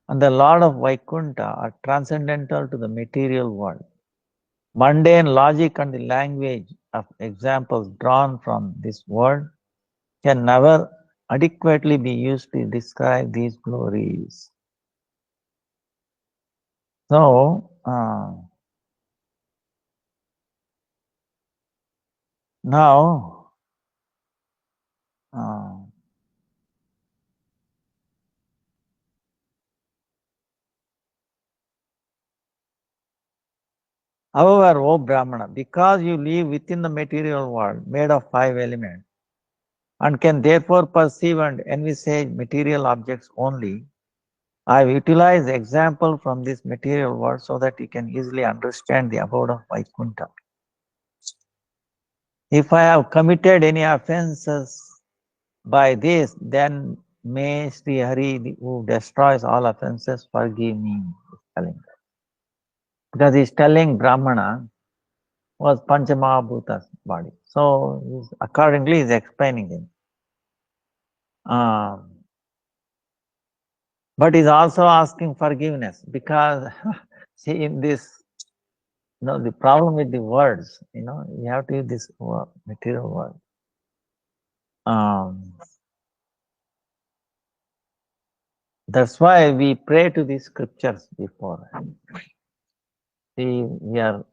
and the Lord of Vaikuntha are transcendental to the material world. Mundane logic and the language of examples drawn from this world can never adequately be used to describe these glories. So, now, however, O Brahmana, because you live within the material world made of five elements and can therefore perceive and envisage material objects only, I have utilized example from this material world so that you can easily understand the abode of Vaikuntha. If I have committed any offenses by this, then may Sri Hari, who destroys all offenses, forgive me. Because he's telling Brahmana was Panchamahabhuta's body. So accordingly, he's explaining him. But he's also asking forgiveness because see, in this No, the problem with the words, you have to use this material word. That's why we pray to the scriptures before. We are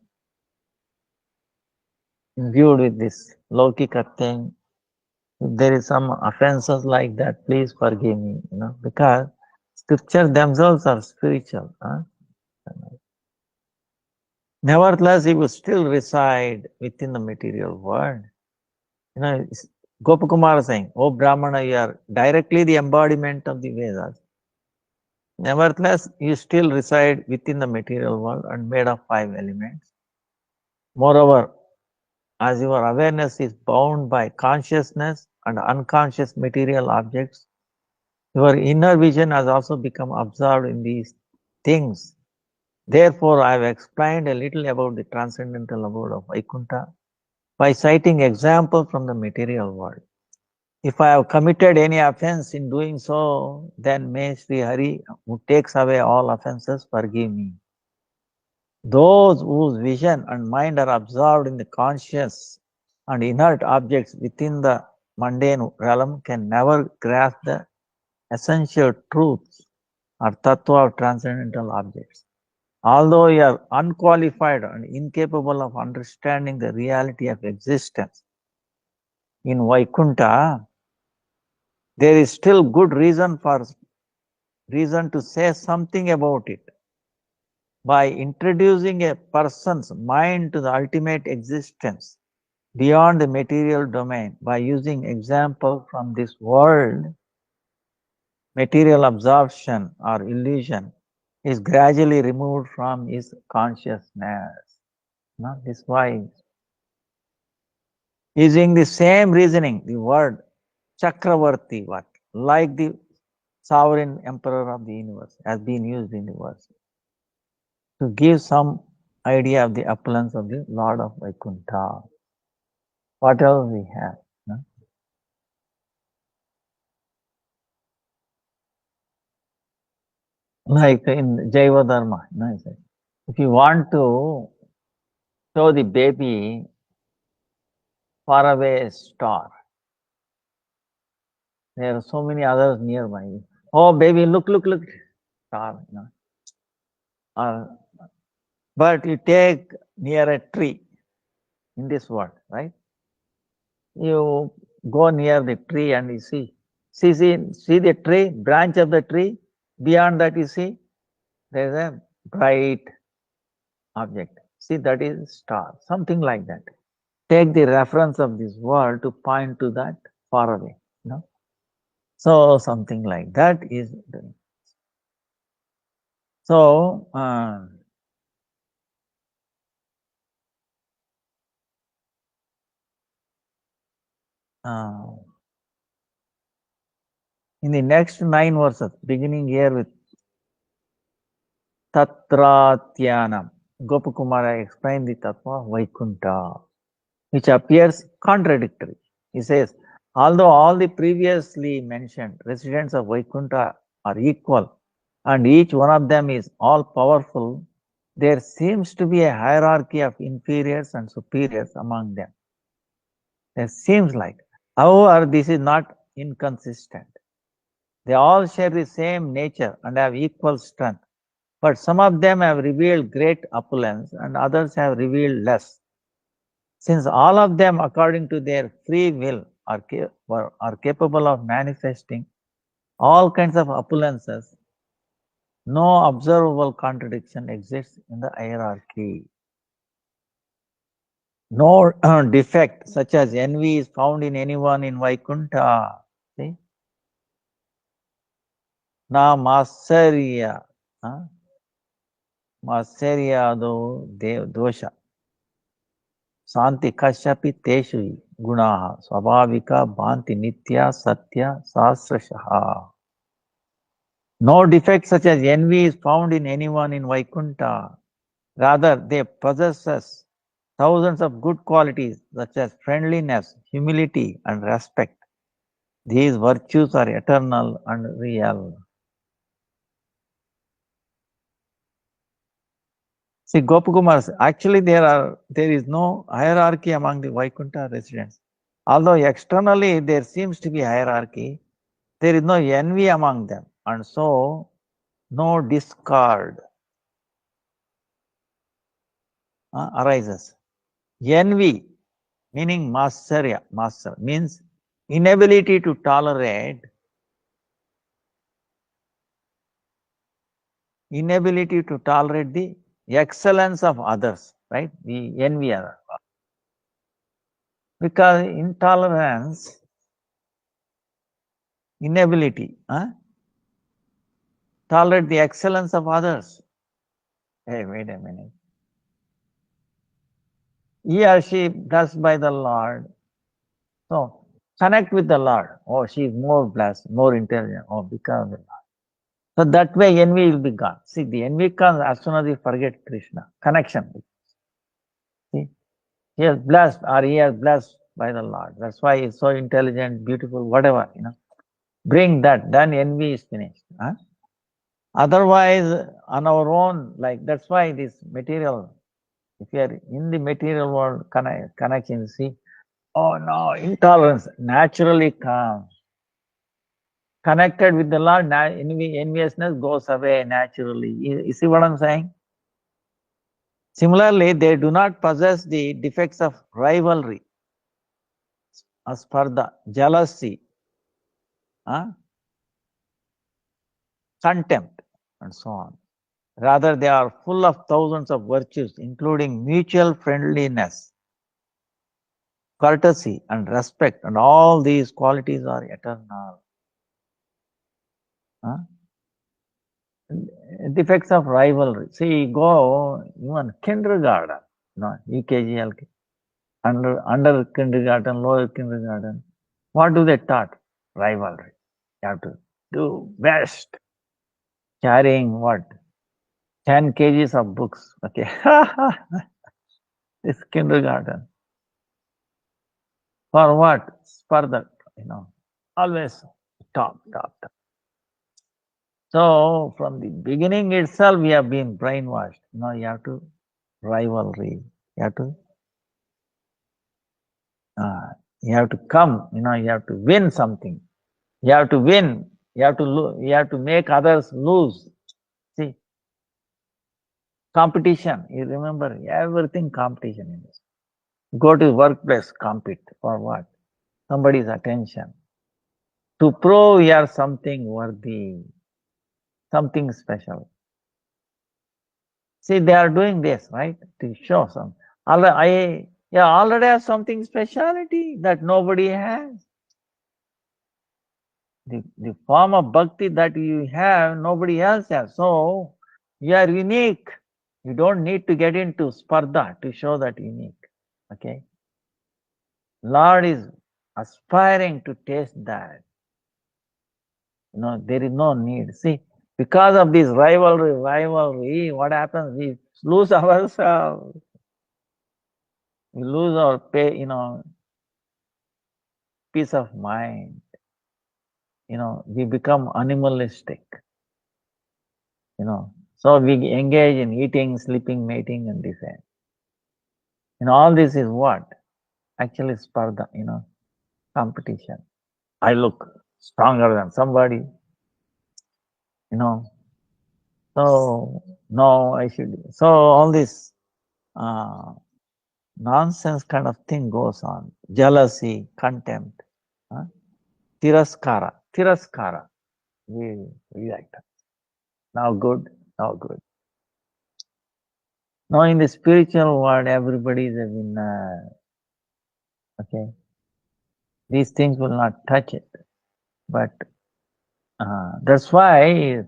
imbued with this Laukika thing. If there is some offenses like that, please forgive me, because scriptures themselves are spiritual. Nevertheless, he will still reside within the material world. Gopakumar is saying, "Oh Brahmana, you are directly the embodiment of the Vedas. Nevertheless, you still reside within the material world and made of 5 elements. Moreover, as your awareness is bound by consciousness and unconscious material objects, your inner vision has also become absorbed in these things. Therefore, I have explained a little about the transcendental abode of Vaikuntha by citing examples from the material world. If I have committed any offense in doing so, then may Sri Hari, who takes away all offenses, forgive me. Those whose vision and mind are absorbed in the conscious and inert objects within the mundane realm can never grasp the essential truths or tattva of transcendental objects. Although you are unqualified and incapable of understanding the reality of existence in Vaikuntha, there is still good reason to say something about it. By introducing a person's mind to the ultimate existence beyond the material domain, by using example from this world, material absorption or illusion is gradually removed from his consciousness. This is why, using the same reasoning, the word Chakravarti, like the sovereign emperor of the universe, has been used in the verse to give some idea of the opulence of the Lord of Vaikuntha. What else we have? Like in Jaiva Dharma, if you want to show the baby far away star, there are so many others nearby. Oh, baby, look, star. But you take near a tree in this world, right? You go near the tree and you see the tree, branch of the tree. Beyond that, you see there is a bright object. See, that is star, something like that. Take the reference of this world to point to that far away. So something like that is doing. So in the next 9 verses, beginning here with Tatratyanam, Gopakumara explained the Tattva Vaikuntha, which appears contradictory. He says, although all the previously mentioned residents of Vaikuntha are equal and each one of them is all powerful, there seems to be a hierarchy of inferiors and superiors among them. There seems like. However, this is not inconsistent. They all share the same nature and have equal strength, but some of them have revealed great opulence and others have revealed less. Since all of them, according to their free will, are capable of manifesting all kinds of opulences, no observable contradiction exists in the hierarchy. No defect such as envy is found in anyone in Vaikuntha. See? Na Masarya. Masaryado dosha. Santi kashapi teshu gunaha. Swabhavika bhanti nitya satya sahasrashaha. No defect such as envy is found in anyone in Vaikuntha. Rather, they possess thousands of good qualities such as friendliness, humility, and respect. These virtues are eternal and real. See, Gopakumars, actually there is no hierarchy among the Vaikuntha residents. Although externally there seems to be hierarchy, there is no envy among them, and so no discord arises. Envy, meaning master means inability to tolerate the excellence of others, right? We envy others. Because intolerance, inability, tolerate the excellence of others. Hey, wait a minute. He or she blessed by the Lord. So connect with the Lord. Oh, she is more blessed, more intelligent. Oh, because of the Lord. So that way envy will be gone. See, the envy comes as soon as you forget Krishna. Connection. See, he is blessed or he is blessed by the Lord. That's why he is so intelligent, beautiful, whatever, Bring that, then envy is finished. Otherwise, on our own, like that's why this material, if you are in the material world connection, see, oh no, intolerance naturally comes. Connected with the Lord, enviousness goes away naturally. You see what I'm saying? Similarly, they do not possess the defects of rivalry, spardha, jealousy, contempt, and so on. Rather, they are full of thousands of virtues, including mutual friendliness, courtesy, and respect, and all these qualities are eternal. Defects of rivalry. See, go even kindergarten, EKG, LKG, under kindergarten, lower kindergarten. What do they taught? Rivalry. You have to do best. Carrying what? 10 kgs of books. Okay. This kindergarten. For what? For that, always top. So from the beginning itself, we have been brainwashed. You have to rivalry. You have to come. You have to win something. You have to win. You have to make others lose. See, competition. You remember everything competition in this. Go to workplace, compete for what? Somebody's attention. To prove you are something worthy, something special. See, they are doing this, right? To show some. I already have something speciality that nobody has. The form of bhakti that you have, nobody else has. So, you are unique. You don't need to get into spardha to show that unique. Okay? Lord is aspiring to taste that. There is no need. See, because of this rivalry, what happens? We lose ourselves. We lose our peace of mind. We become animalistic. So we engage in eating, sleeping, mating, and this. All this is what? Actually, spardha, competition. I look stronger than somebody, So, no, I should. So all this nonsense kind of thing goes on. Jealousy, contempt, tiraskara. We like that. Now good. Now in the spiritual world, everybody is a winner. Okay. These things will not touch it. But that's why,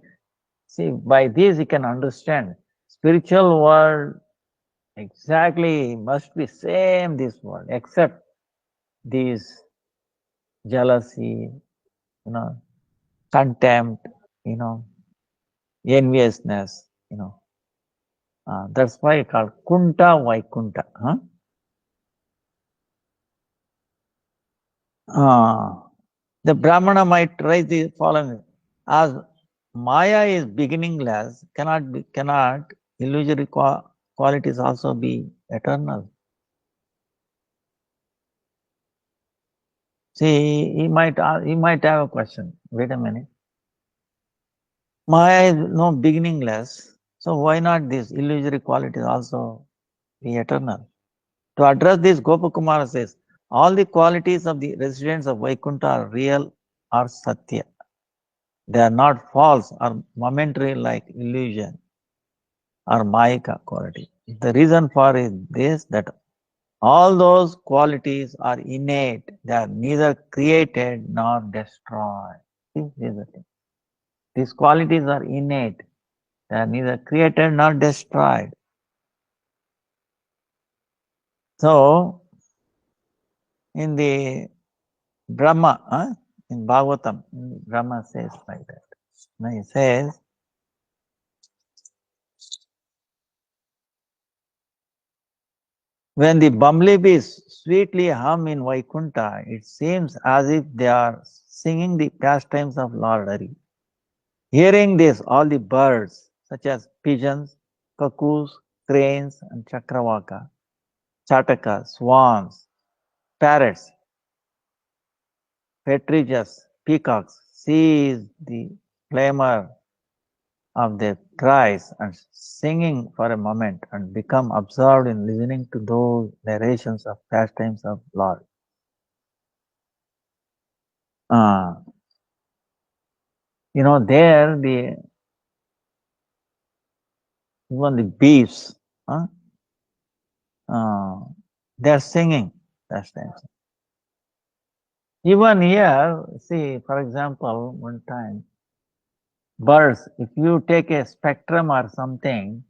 see, by this you can understand. Spiritual world exactly must be same this world, except these jealousy, contempt, enviousness, that's why it's called Kunta Vaikunta. The Brahmana might raise the following: as Maya is beginningless, cannot illusory qualities also be eternal? See, he might have a question. Wait a minute. Maya is no beginningless, so why not these illusory qualities also be eternal? To address this, Gopakumara says, all the qualities of the residents of Vaikuntha are real or satya. They are not false or momentary like illusion or mayika quality. The reason for is this, that all those qualities are innate. They are neither created nor destroyed. See, here's the thing. These qualities are innate. They are neither created nor destroyed. So, in the Brahma, in Bhagavatam, Brahma says like that. Now he says, when the bumblebees sweetly hum in Vaikuntha, it seems as if they are singing the pastimes of Lord Hari. Hearing this, all the birds, such as pigeons, cuckoos, cranes, and chakravaka, chataka, swans, parrots, partridges, peacocks, cease the clamor of their cries and singing for a moment and become absorbed in listening to those narrations of pastimes of Lord. Uh, there even the bees, they're singing pastimes. Even here, see, for example, one time, birds, if you take a spectrum or something,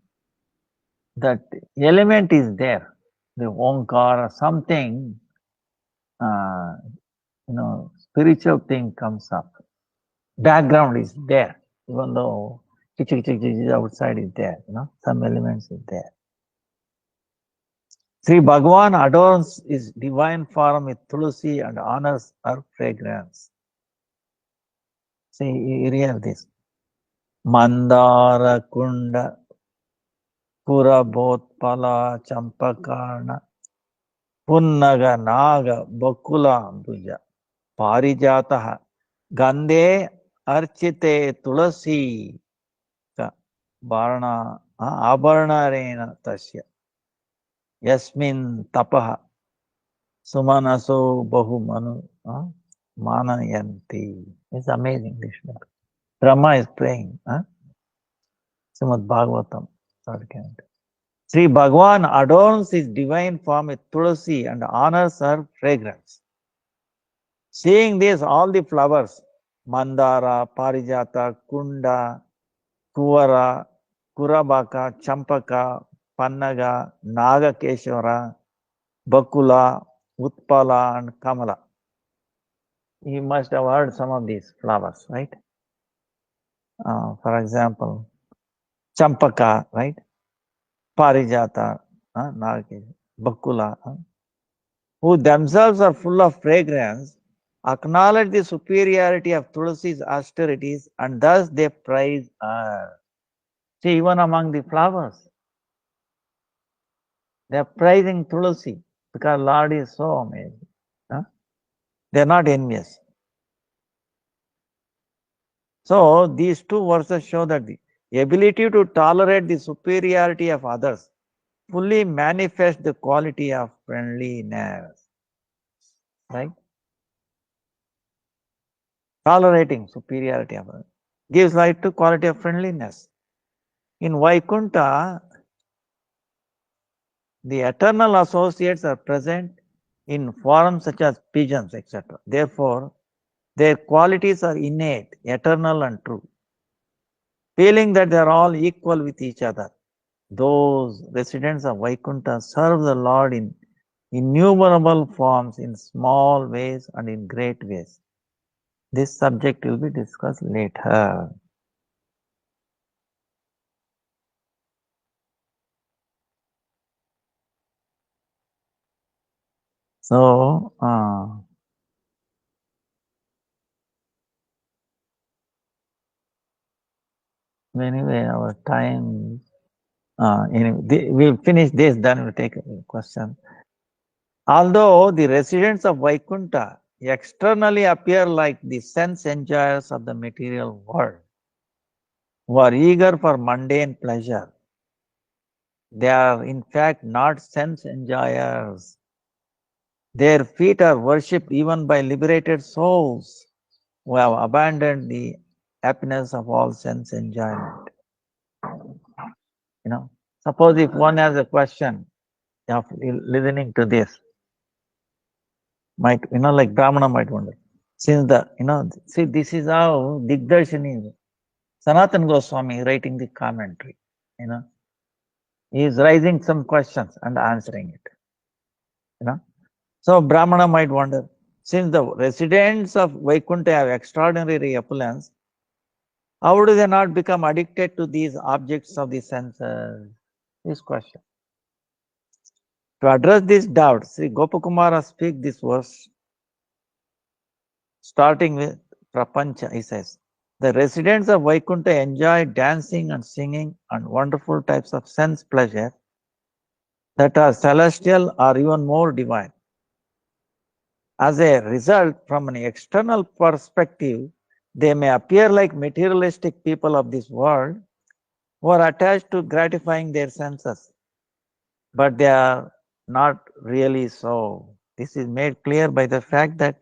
that element is there, the onkar or something, spiritual thing comes up. Background is there, even though outside is there, some elements is there. Sri Bhagavan adorns his divine form with tulsi and honors her fragrance. See, you hear this. Mandara Kunda Purabhotpala Champakarna Punnaga Naga Bakula Ambuja Parijataha Gande Archite Tulasi Varna Abharnarena Tasya Yasmin Tapaha Sumanaso Bahumanu Manayanti. It's amazing, this book. Brahma is praying. Srimad Bhagavatam, third canto. Sri Bhagavan adorns his divine form with tulsi and honors her fragrance. Seeing this, all the flowers, Mandara, Parijata, Kunda, Kuvara, Kurabaka, Champaka, Pannaga, Nagakeshwara, Bakula, Utpala, and Kamala. You must have heard some of these flowers, right? For example, Champaka, right? Parijata, Nagakeshwara, Bakula, who themselves are full of fragrance, acknowledge the superiority of Tulsi's austerities, and thus they praise her. See, even among the flowers, they are praising Tulsi because Lord is so amazing. They are not envious. So, these two verses show that the ability to tolerate the superiority of others fully manifests the quality of friendliness. Right? Tolerating superiority of others gives rise to quality of friendliness. In Vaikuntha, the eternal associates are present in forms such as pigeons, etc. Therefore, their qualities are innate, eternal, and true. Feeling that they are all equal with each other, those residents of Vaikuntha serve the Lord in innumerable forms, in small ways and in great ways. This subject will be discussed later. So, anyway, our time Anyway, we'll finish this, then we'll take a question. Although the residents of Vaikuntha externally appear like the sense enjoyers of the material world, who are eager for mundane pleasure, they are in fact not sense enjoyers. Their feet are worshipped even by liberated souls who have abandoned the happiness of all sense enjoyment. Suppose if one has a question of listening to this, might, like Brahmana might wonder. Since see, this is how Digdarshani, Sanatan Goswami writing the commentary, he is raising some questions and answering it, So Brahmana might wonder, since the residents of Vaikuntha have extraordinary opulence, how do they not become addicted to these objects of the senses? This question. To address this doubt, Sri Gopakumara speaks this verse, starting with Prapancha, he says, the residents of Vaikuntha enjoy dancing and singing and wonderful types of sense pleasure that are celestial or even more divine. As a result, from an external perspective, they may appear like materialistic people of this world who are attached to gratifying their senses, but they are not really so. This is made clear by the fact that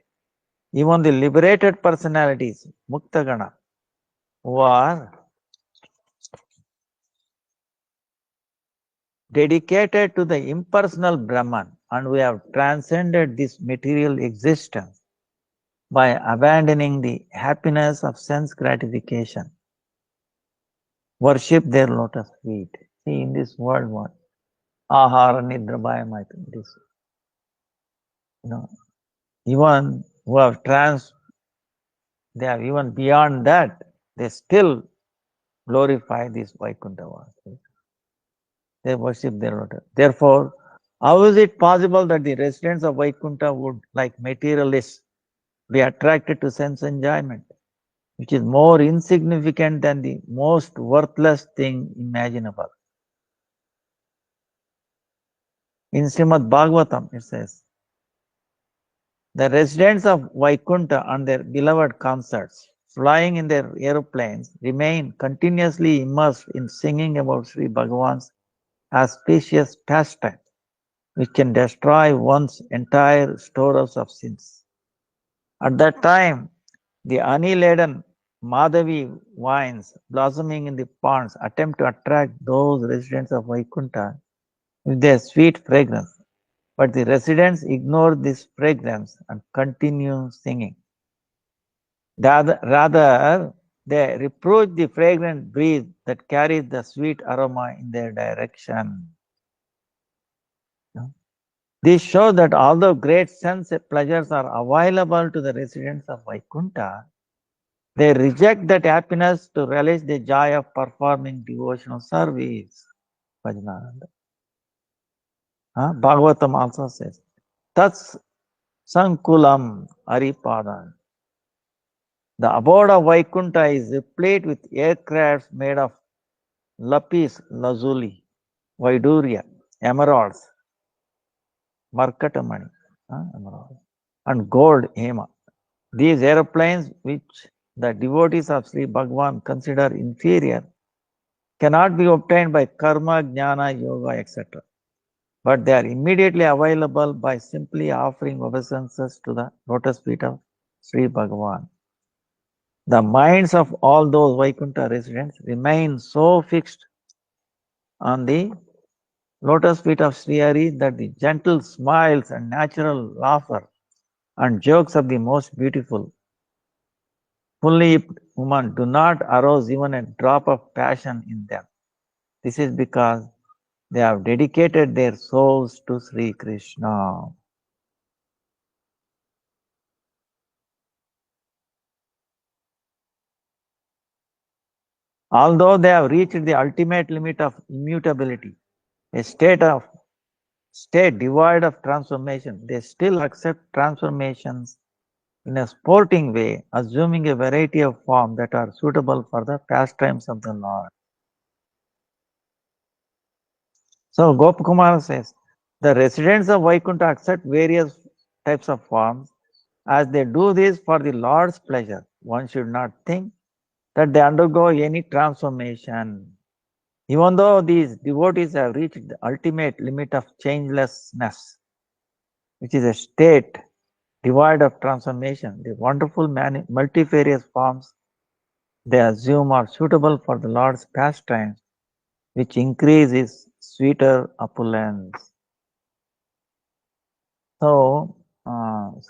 even the liberated personalities, Muktagana, who are dedicated to the impersonal Brahman and we have transcended this material existence by abandoning the happiness of sense gratification, worship their lotus feet. See, in this world, what? Ahara nidrabhayam, I think this. Even who have they are even beyond that, they still glorify this Vaikuntha. They worship their lotus. Therefore, how is it possible that the residents of Vaikuntha would, like materialists, be attracted to sense enjoyment, which is more insignificant than the most worthless thing imaginable? In Srimad Bhagavatam, it says, the residents of Vaikuntha and their beloved consorts, flying in their aeroplanes, remain continuously immersed in singing about Sri Bhagavan's auspicious pastime, which can destroy one's entire stores of sins. At that time, the honey-laden Madhavi vines blossoming in the ponds attempt to attract those residents of Vaikuntha with their sweet fragrance, but the residents ignore this fragrance and continue singing. Rather, they reproach the fragrant breeze that carries the sweet aroma in their direction. This shows that although great sense pleasures are available to the residents of Vaikuntha, they reject that happiness to relish the joy of performing devotional service. Bhajanananda. Bhagavatam also says, Tats Sankulam Aripada. The abode of Vaikuntha is replete with aircrafts made of lapis lazuli, Vaidurya, emeralds, Markatamani, emerald, and gold hema. These aeroplanes, which the devotees of Sri Bhagavan consider inferior, cannot be obtained by karma, jnana, yoga, etc. But they are immediately available by simply offering obeisances to the lotus feet of Sri Bhagavan. The minds of all those Vaikuntha residents remain so fixed on the lotus feet of Sri Hari that the gentle smiles and natural laughter and jokes of the most beautiful, fully woman do not arouse even a drop of passion in them. This is because they have dedicated their souls to Sri Krishna. Although they have reached the ultimate limit of immutability, a state devoid of transformation, they still accept transformations in a sporting way, assuming a variety of forms that are suitable for the pastimes of the Lord. So Gopakumara says, the residents of Vaikuntha accept various types of forms as they do this for the Lord's pleasure. One should not think that they undergo any transformation. Even though these devotees have reached the ultimate limit of changelessness, which is a state devoid of transformation, the wonderful multifarious forms they assume are suitable for the Lord's pastimes, which increase his sweeter opulence. So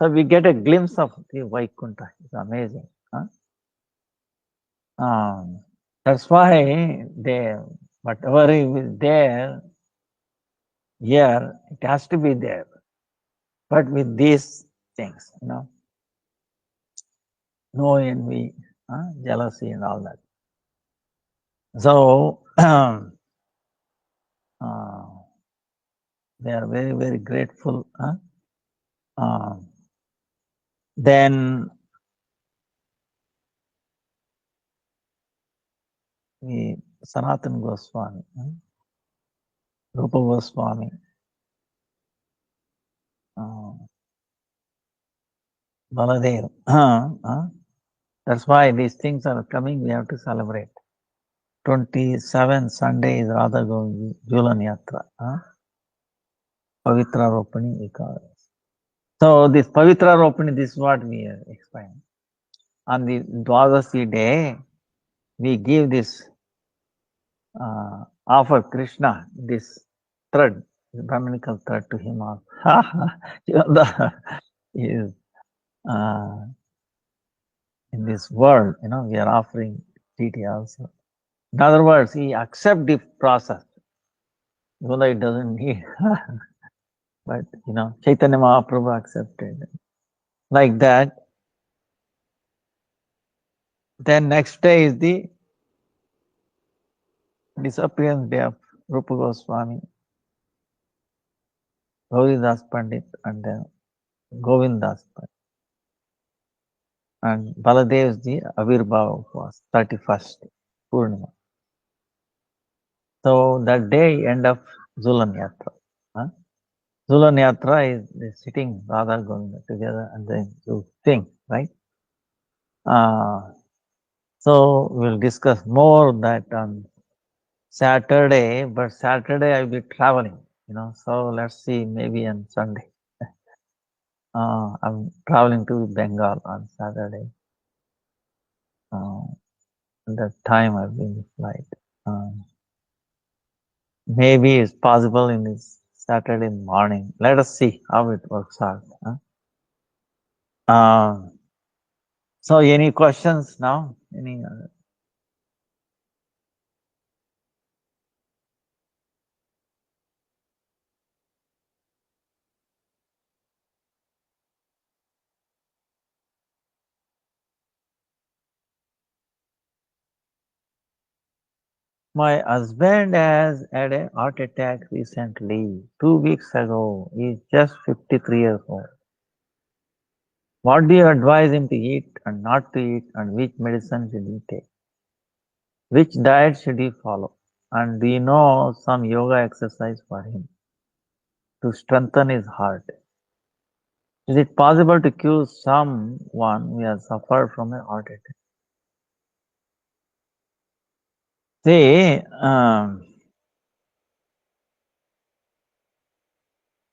we get a glimpse of the Vaikuntha. It's amazing. Huh? That's why whatever is there here, it has to be there. But with these things, no envy, jealousy, and all that. So they are very, very grateful. Then the Sanatana Goswami, Rupa Goswami, Baladev. That's why these things are coming, we have to celebrate. 27 Sunday is Radha Govind Julan Yatra. Pavitra Ropani we call it. So this Pavitra Ropani, this is what we explain. On the Dwadasi day, we give this offer Krishna, this thread, the Brahminical thread to him also. Even though he is in this world, we are offering deity also. In other words, he accepts the process, even though it doesn't need. But, Chaitanya Mahaprabhu accepted. Like that. Then next day is the disappearance day of Rupa Goswami, Gauridas Pandit, and then Govindas Pandit. And Baladev's Avirbhav was 31st Purnima. So that day, end of Zulan Yatra. Zulan Yatra is the sitting Radha Govinda together and then you sing, right? So we'll discuss more that on Saturday, but Saturday I'll be traveling, so let's see, maybe on Sunday. I'm traveling to Bengal on Saturday. At that time I'll be in the flight. Maybe it's possible in this Saturday morning. Let us see how it works out. So any questions now? Any My husband has had a heart attack recently, 2 weeks ago. He's just 53 years old. What do you advise him to eat and not to eat, and which medicine should he take? Which diet should he follow? And do you know some yoga exercise for him to strengthen his heart? Is it possible to cure someone who has suffered from a heart attack? See,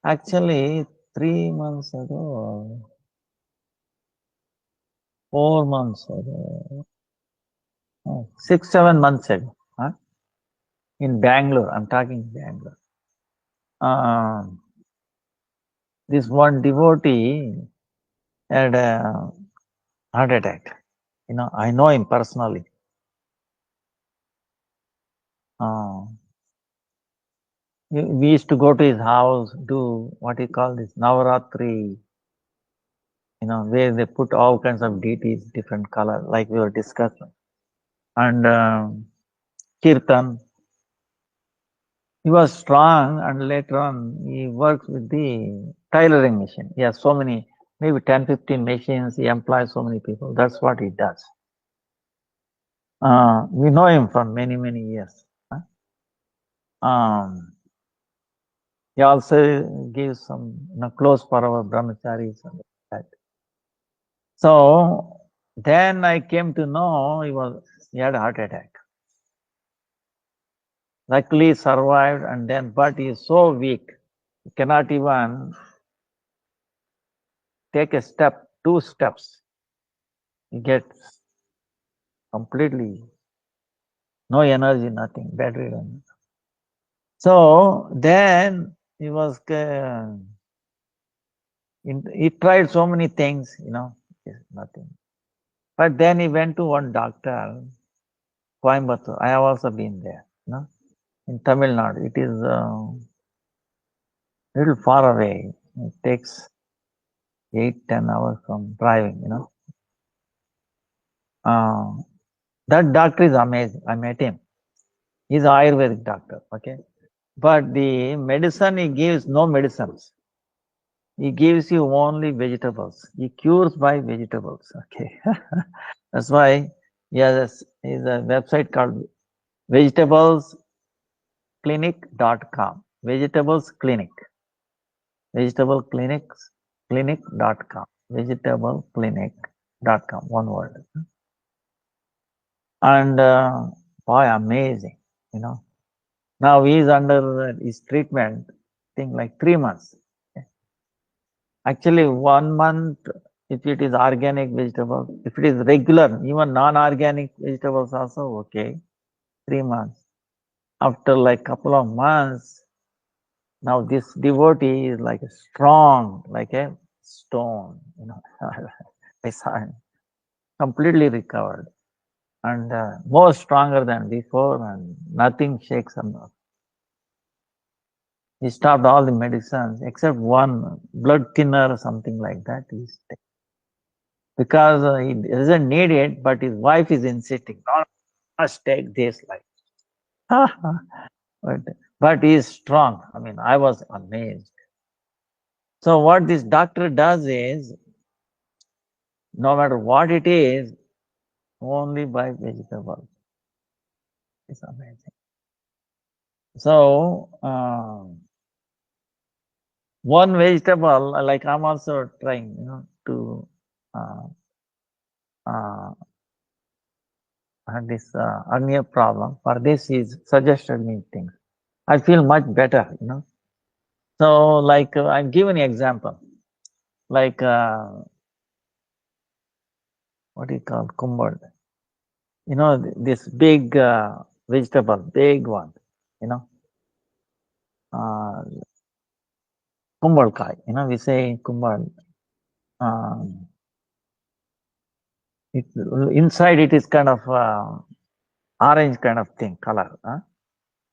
actually 3 months ago, 4 months ago, 6, 7 months ago, in Bangalore, I'm talking Bangalore. This one devotee had a heart attack. I know him personally. We used to go to his house, do what you call this Navaratri, where they put all kinds of deities, different color, like we were discussing. And Kirtan. He was strong, and later on he works with the tailoring machine. He has so many, maybe 10, 15 machines. He employs so many people. That's what he does. We know him for many, many years. He also gives some clothes for our brahmacharis and that. So then I came to know he had a heart attack. Luckily survived, and then but he is so weak, he cannot even take a step, 2 steps. He gets completely no energy, nothing, bedridden. So then he was he tried so many things, nothing. But then he went to one doctor, Coimbatore. I have also been there, in Tamil Nadu. It is little far away. It takes 8-10 hours from driving, That doctor is amazing. I met him. He's an Ayurvedic doctor, okay? But the medicine he gives, no medicines. He gives you only vegetables. He cures by vegetables, okay? That's why he has a website called vegetablesclinic.com. Vegetables Clinic. Vegetableclinic.com. Vegetableclinic.com. One word. And boy, amazing, Now he is under his treatment, thing like 3 months. Actually, 1 month if it is organic vegetables, if it is regular, even non-organic vegetables also okay. 3 months. After like couple of months, now this devotee is like strong, like a stone, I saw him completely recovered and more stronger than before, and nothing shakes him up. He stopped all the medicines except one blood thinner or something like that. Because he doesn't need it, but his wife is insisting, "No, must take this like." but he is strong. I mean, I was amazed. So what this doctor does is, no matter what it is, only by vegetables. It's amazing. So one vegetable, like I'm also trying, to have this hernia problem. For this, he's suggested me things. I feel much better, So, like I'm giving an example, like what do you call kumbal? This big vegetable, big one, kumbal kai. We say kumbal. Inside it is kind of orange kind of thing, color.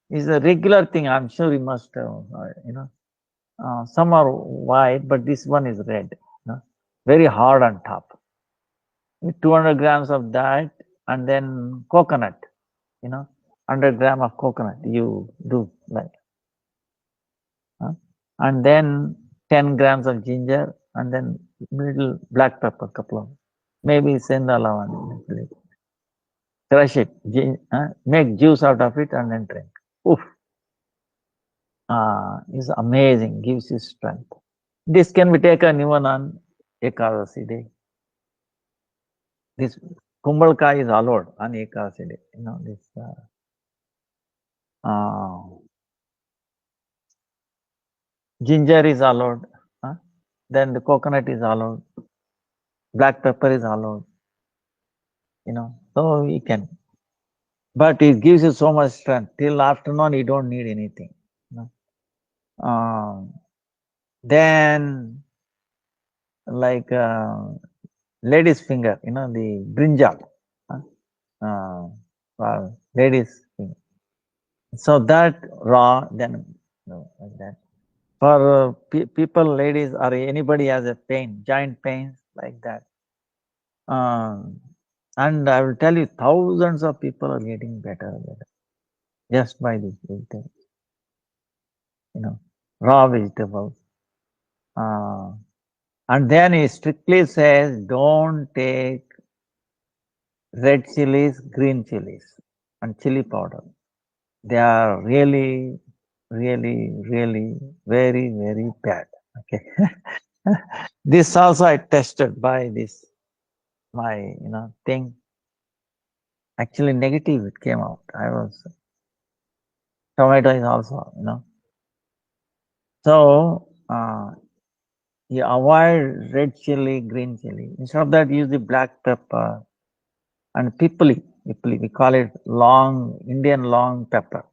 It's a regular thing. I'm sure you must have, some are white, but this one is red. Very hard on top. 200 grams of that, and then coconut. 100 gram of coconut. You do like, and then 10 grams of ginger, and then little black pepper, couple of, maybe send one. Crush it, make juice out of it, and then drink. Oof. Is amazing, gives you strength. This can be taken even on Ekadasi day. This Kumbalka is allowed on Ekadasi day. This ginger is allowed. Then the coconut is allowed. Black pepper is allowed. So we can. But it gives you so much strength. Till afternoon, you don't need anything. Then, like ladies' finger, the brinjal. Ladies' finger. So that raw, then like that. For people, ladies, or anybody has a pain, joint pains like that. And I will tell you, thousands of people are getting better just by this vegetable. Raw vegetables. And then he strictly says, don't take red chilies, green chilies, and chili powder. They are really really, really, very, very bad. Okay. This also I tested by this, my, thing. Actually negative it came out. I was, tomato is also, So, you avoid red chili, green chili. Instead of that, use the black pepper and pipli. Pipli, we call it long, Indian long pepper,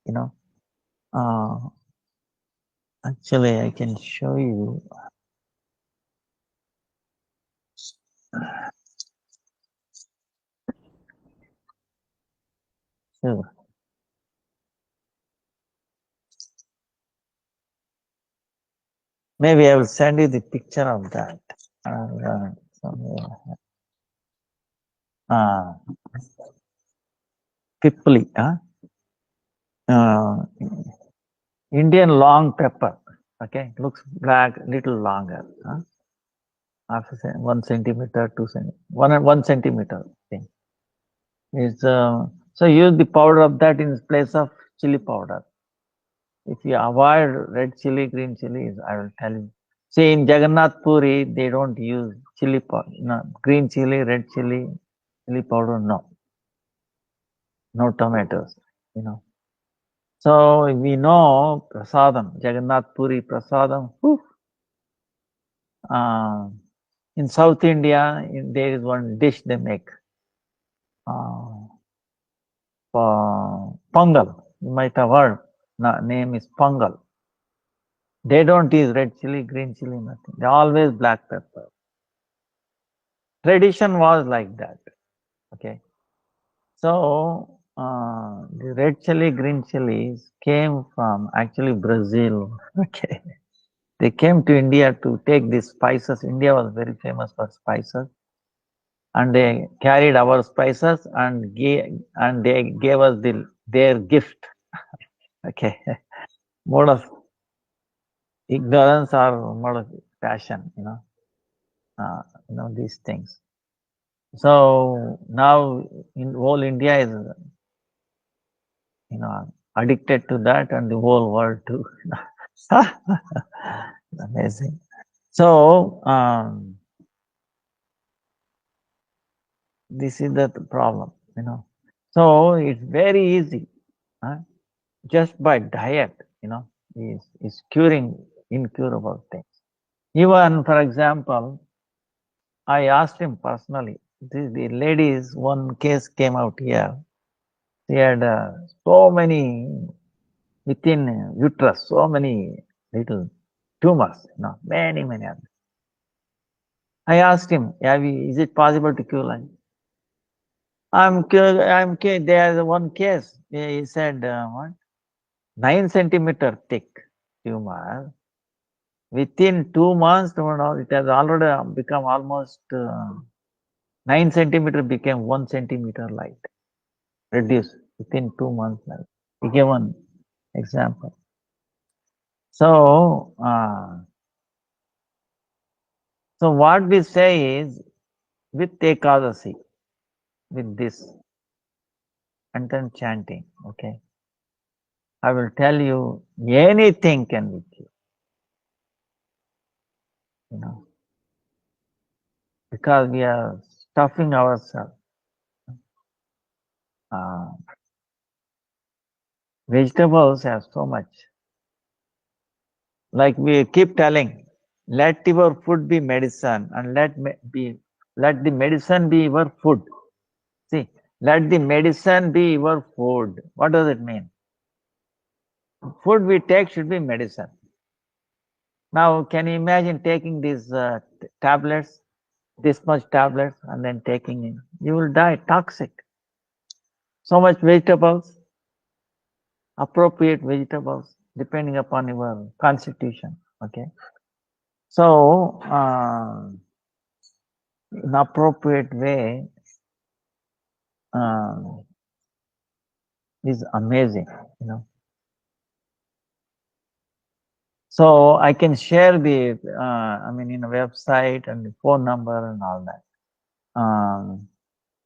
you know. Uh, Actually, I can show you. Sure. Maybe I will send you the picture of that. Somewhere. Uh, Pipli, huh? Uh, Indian long pepper. Okay, looks black, little longer. Huh? After 1 centimeter, 2 centimeter, 1 centimeter thing. Is so use the powder of that in place of chili powder. If you avoid red chili, green chilies, I will tell you. See, in Jagannath Puri, they don't use chili powder, no, green chili, red chili, chili powder, no tomatoes, you know. So we know prasadam, Jagannath Puri prasadam. In South India, there is one dish they make, pongal. You might have heard. Name is pongal. They don't use red chili, green chili, nothing. They always black pepper. Tradition was like that. Okay. So the red chili, green chilies came from actually Brazil. Okay. They came to India to take these spices. India was very famous for spices. And they carried our spices and they gave us their gift. Okay. Mode of ignorance or mode of passion, these things. So now in whole India is, addicted to that and the whole world too. Amazing. So this is the problem, So it's very easy, just by diet, is curing incurable things. Even for example, I asked him personally. The ladies, one case came out here. She had so many within uterus, so many little tumors, many, many others. I asked him, is it possible to cure like? There's one case. He said, what? 9 centimeter thick tumor. Within 2 months, it has already become almost 9 centimeter became 1 centimeter light. Reduced within 2 months. He gave one example. So, so what we say is, with Ekadasi, with this, and then chanting, okay, I will tell you, anything can be cured, because we are stuffing ourselves. Vegetables have so much. Like we keep telling, let your food be medicine, and let the medicine be your food. See, let the medicine be your food. What does it mean? Food we take should be medicine. Now, can you imagine taking these tablets, this much tablets, and then taking it? You will die, toxic. So much vegetables, appropriate vegetables, depending upon your constitution. Okay. So, in appropriate way is amazing, So I can share the, in a website and the phone number and all that.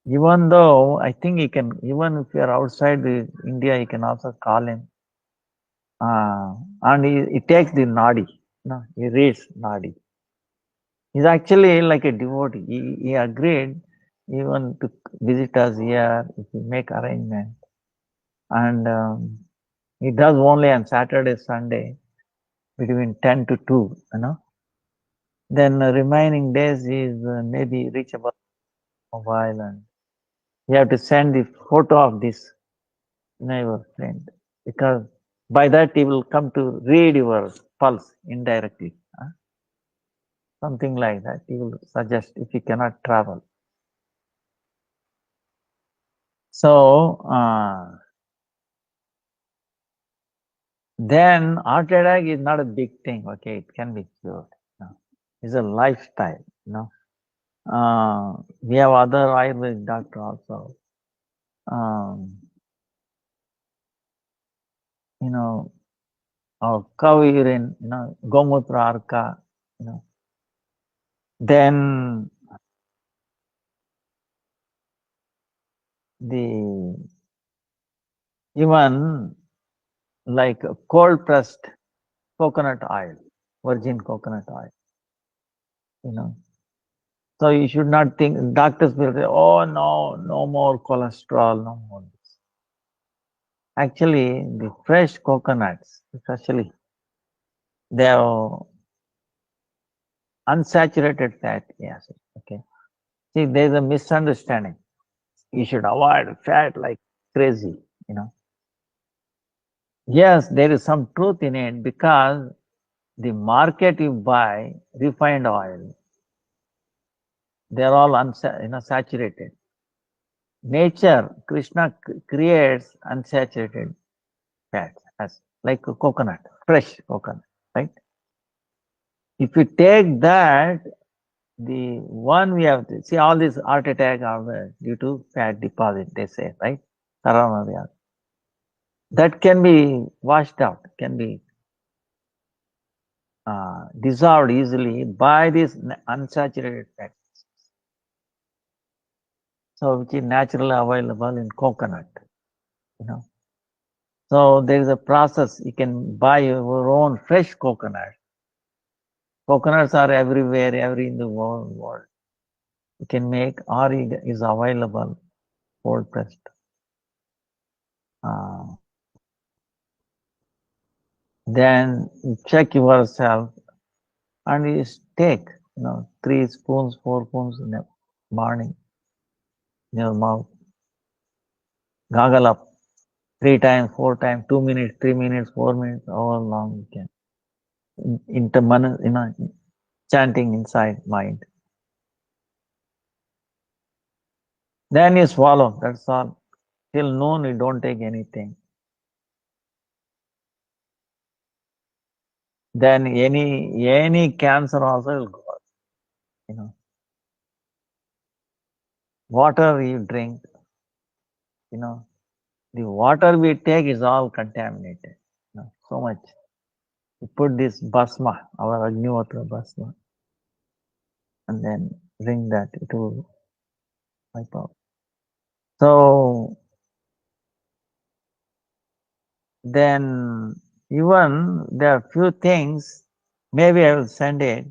Even though I think you can, even if you are outside India, you can also call him. and he takes the nadi. He reads nadi. He's actually like a devotee. He agreed even to visit us here if we make arrangement. And he does only on Saturday, Sunday between 10 to 2. Then remaining days is maybe reachable mobile, and you have to send the photo of this your friend, because by that he will come to read your pulse indirectly. Something like that. He will suggest if you cannot travel. So then heart attack is not a big thing. Okay, it can be cured. It's a lifestyle. We have other Ayurvedic doctor also. Or cow urine, gomutra arka, then the even like cold pressed coconut oil, virgin coconut oil. So you should not think, doctors will say, oh no more cholesterol, no more this. Actually, the fresh coconuts, especially, they have unsaturated fatty acid. Okay. See, there's a misunderstanding. You should avoid fat like crazy. Yes, there is some truth in it, because the market you buy refined oil, they're all saturated. Nature, Krishna creates unsaturated fats, as like a coconut, fresh coconut, right? If you take that, the one we have to see, all these heart attack are due to fat deposit, they say, right? That can be washed out, can be dissolved easily by this unsaturated fat. So which is naturally available in coconut. So there is a process. You can buy your own fresh coconut. Coconuts are everywhere, in the world. You can make, or is available cold pressed. Then you check yourself, and you take 3 spoons, 4 spoons in the morning in your mouth. Gargle up 3 times, 4 times, 2 minutes, 3 minutes, 4 minutes, however long you can. Chanting inside mind. Then you swallow, that's all. Till noon you don't take anything. Then any cancer also will go. Water you drink, the water we take is all contaminated. So much. You put this basma, our Agnihotra basma, and then drink that, it will wipe out. So then even there are few things, maybe I will send it.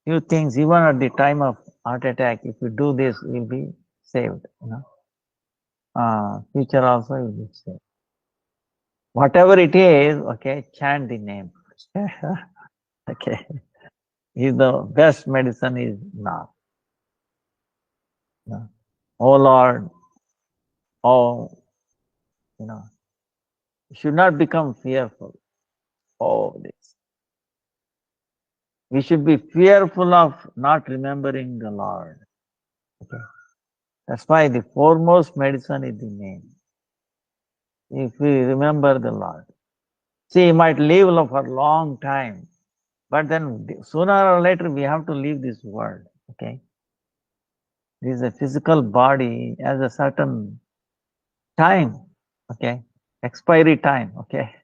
Few things, even at the time of heart attack, if you do this, you will be saved. Future also will be saved. Whatever it is, okay, chant the name. Okay. Is the best medicine is now. Oh Lord, you should not become fearful. This. We should be fearful of not remembering the Lord. Okay. That's why the foremost medicine is the name. If we remember the Lord. See, he might live for a long time, but then sooner or later we have to leave this world. Okay. This is a physical body has a certain time. Okay. Expiry time. Okay.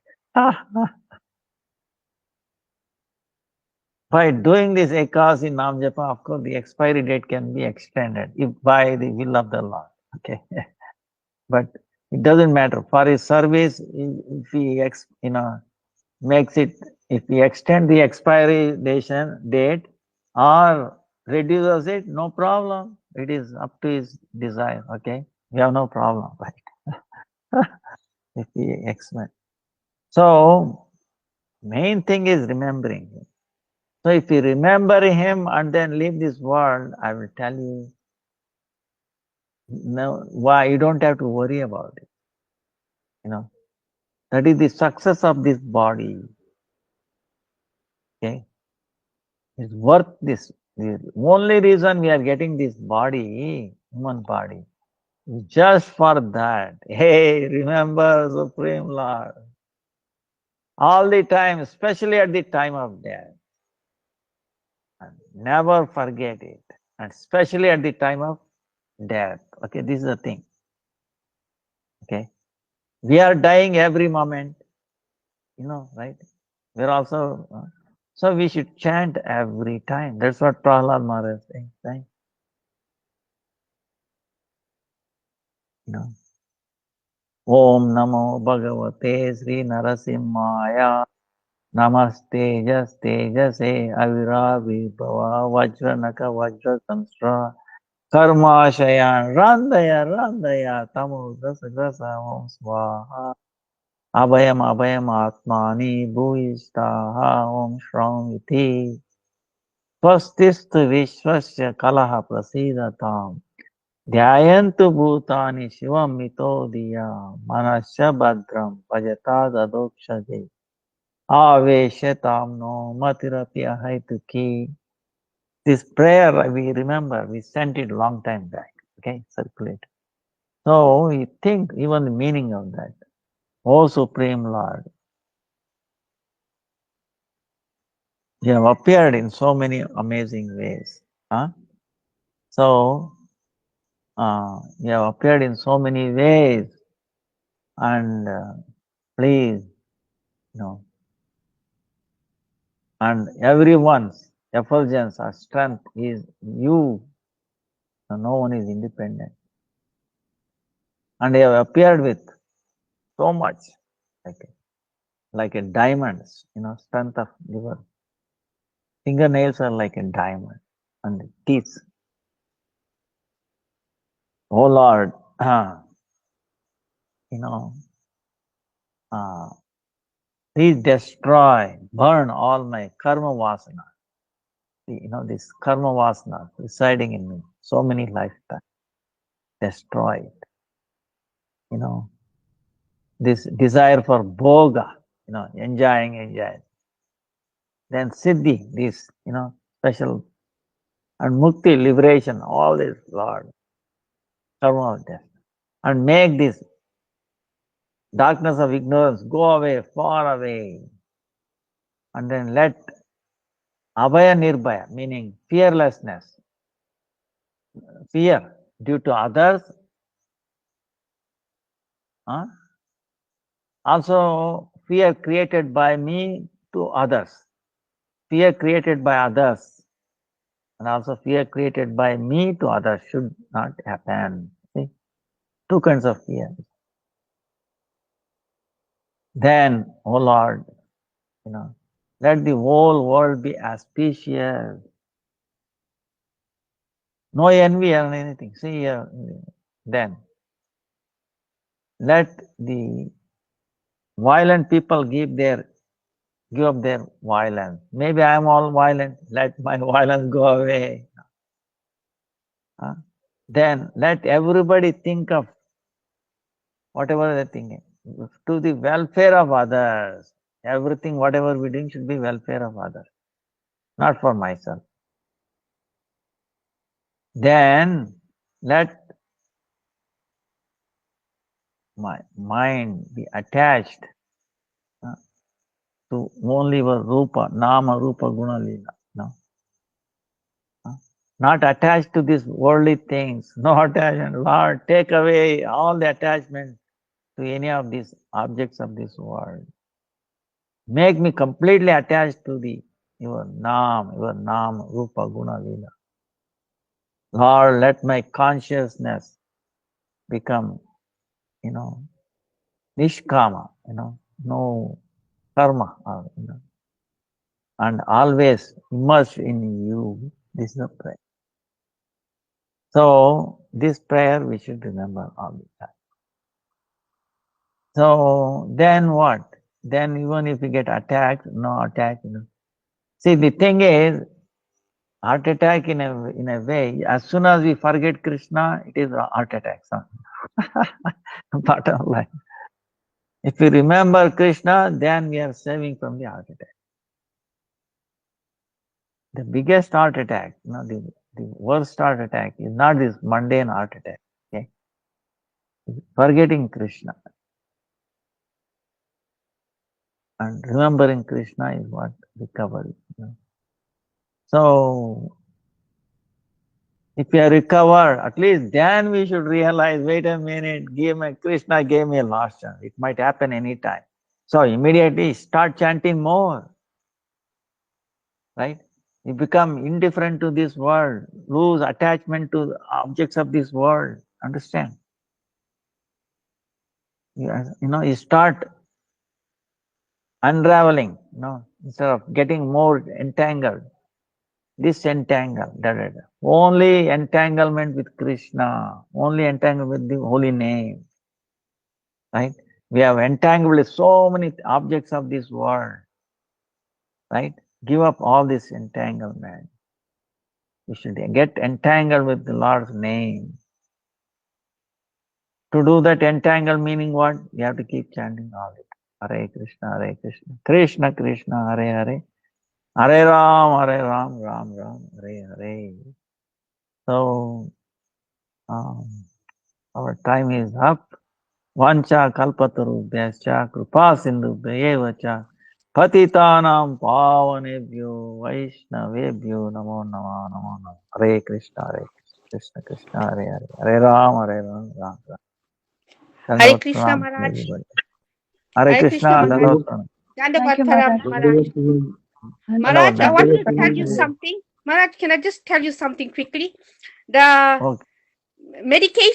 By doing this Ekasi Nam Japa, of course, the expiry date can be extended if by the will of the Lord. Okay. But It doesn't matter. For his service, if he makes it, if we extend the expiration date or reduces it, no problem. It is up to his desire. Okay, we have no problem, right? If we expand. So main thing is remembering him. So if you remember him and then leave this world, I will tell you, no, why you don't have to worry about it. That is the success of this body. Okay, it's worth this. The only reason we are getting this body, human body, is just for that. Hey, remember Supreme Lord all the time, especially at the time of death. And never forget it, and especially at the time of death. Okay, this is the thing. Okay, we are dying every moment, right? We're also, so we should chant every time. That's what Prahlad Maharaj is saying, right? Om Namo Bhagavate Sri Narasimhaya Namaste Tejase Aviravibhava Vajranaka Vajra Samstra Karma Shayan Randaya Tamo Dasa Grasa Om Swaha Abhayam Atmani Bhuishtaha Om Shram Iti Swastistu Vishwasya Kalaha Prasidatam ध्यायन्तु भूतानि शिवं मितो धिया मनश्च भद्रं भजता ददोक्षजे आवेशतां no मतिरपि अहैतुकी. This prayer we remember, we sent it long time back. Okay, circulate. So we think even the meaning of that. O Supreme Lord, you have appeared in so many amazing ways. Huh? So you have appeared in so many ways, and please, and everyone's effulgence or strength is you. No one is independent. And you have appeared with so much, like a diamond, strength of your fingernails are like a diamond, and the teeth. Oh Lord, please destroy, burn all my karma vasana. This karma vasana residing in me, so many lifetimes. Destroy it. This desire for bhoga, enjoying. Then siddhi, this, special, and mukti, liberation, all this, Lord, karma of death. And make this darkness of ignorance go away, far away. And then let abhaya nirbhaya, meaning fearlessness, fear due to others, also fear created by me to others, fear created by others, and also fear created by me to others should not happen. See? Two kinds of fear. Then, oh Lord, let the whole world be auspicious. No envy or anything. See here, then let the violent people give up their violence. Maybe I am all violent. Let my violence go away. Then let everybody think of whatever they're thinking to the welfare of others. Everything, whatever we do, should be welfare of others, not for myself. Then let my mind be attached to only your rupa, nama, rupa, guna, lila. No. Not attached to these worldly things. No attachment. Lord, take away all the attachment to any of these objects of this world. Make me completely attached to your nam, rupa, guna, lila. Lord, let my consciousness become, nishkama, no karma, and always immersed in you. This is the prayer. So this prayer we should remember all the time. So then what? Then even if we get attacked, no attack. See, the thing is, heart attack in a way, as soon as we forget Krishna, it is a heart attack. Bottom line. If we remember Krishna, then we are saving from the heart attack. The biggest heart attack, the worst heart attack is not this mundane heart attack. Okay? Forgetting Krishna. And remembering Krishna is what recovery. So, if we are recovered, at least then we should realize, wait a minute, Krishna gave me a last chance. It might happen anytime. So immediately start chanting more. Right? You become indifferent to this world, lose attachment to the objects of this world. Understand? You start unraveling, instead of getting more entangled. Disentangle. Only entanglement with Krishna, only entanglement with the holy name. Right? We have entangled with so many objects of this world. Right? Give up all this entanglement. We should get entangled with the Lord's name. To do that entangle meaning what? You have to keep chanting all it. Hare Krishna, Krishna Krishna, Hare Hare, Hare Ram, Ram Ram, Hare Hare. So, our time is up. Vancha kalpatarubhyascha kripa sindhubhya cha patitanam pavanebhyo vaishnavebhyo namo namo. Hare Krishna, Krishna Krishna, Hare Hare, Hare Ram, Ram Ram. Hare Krishna Maharaj. Hare Krishna, Dandavat. Dandavat Param Maharaj. Maharaj, I want to tell you something. Maharaj, can I just tell you something quickly? The medication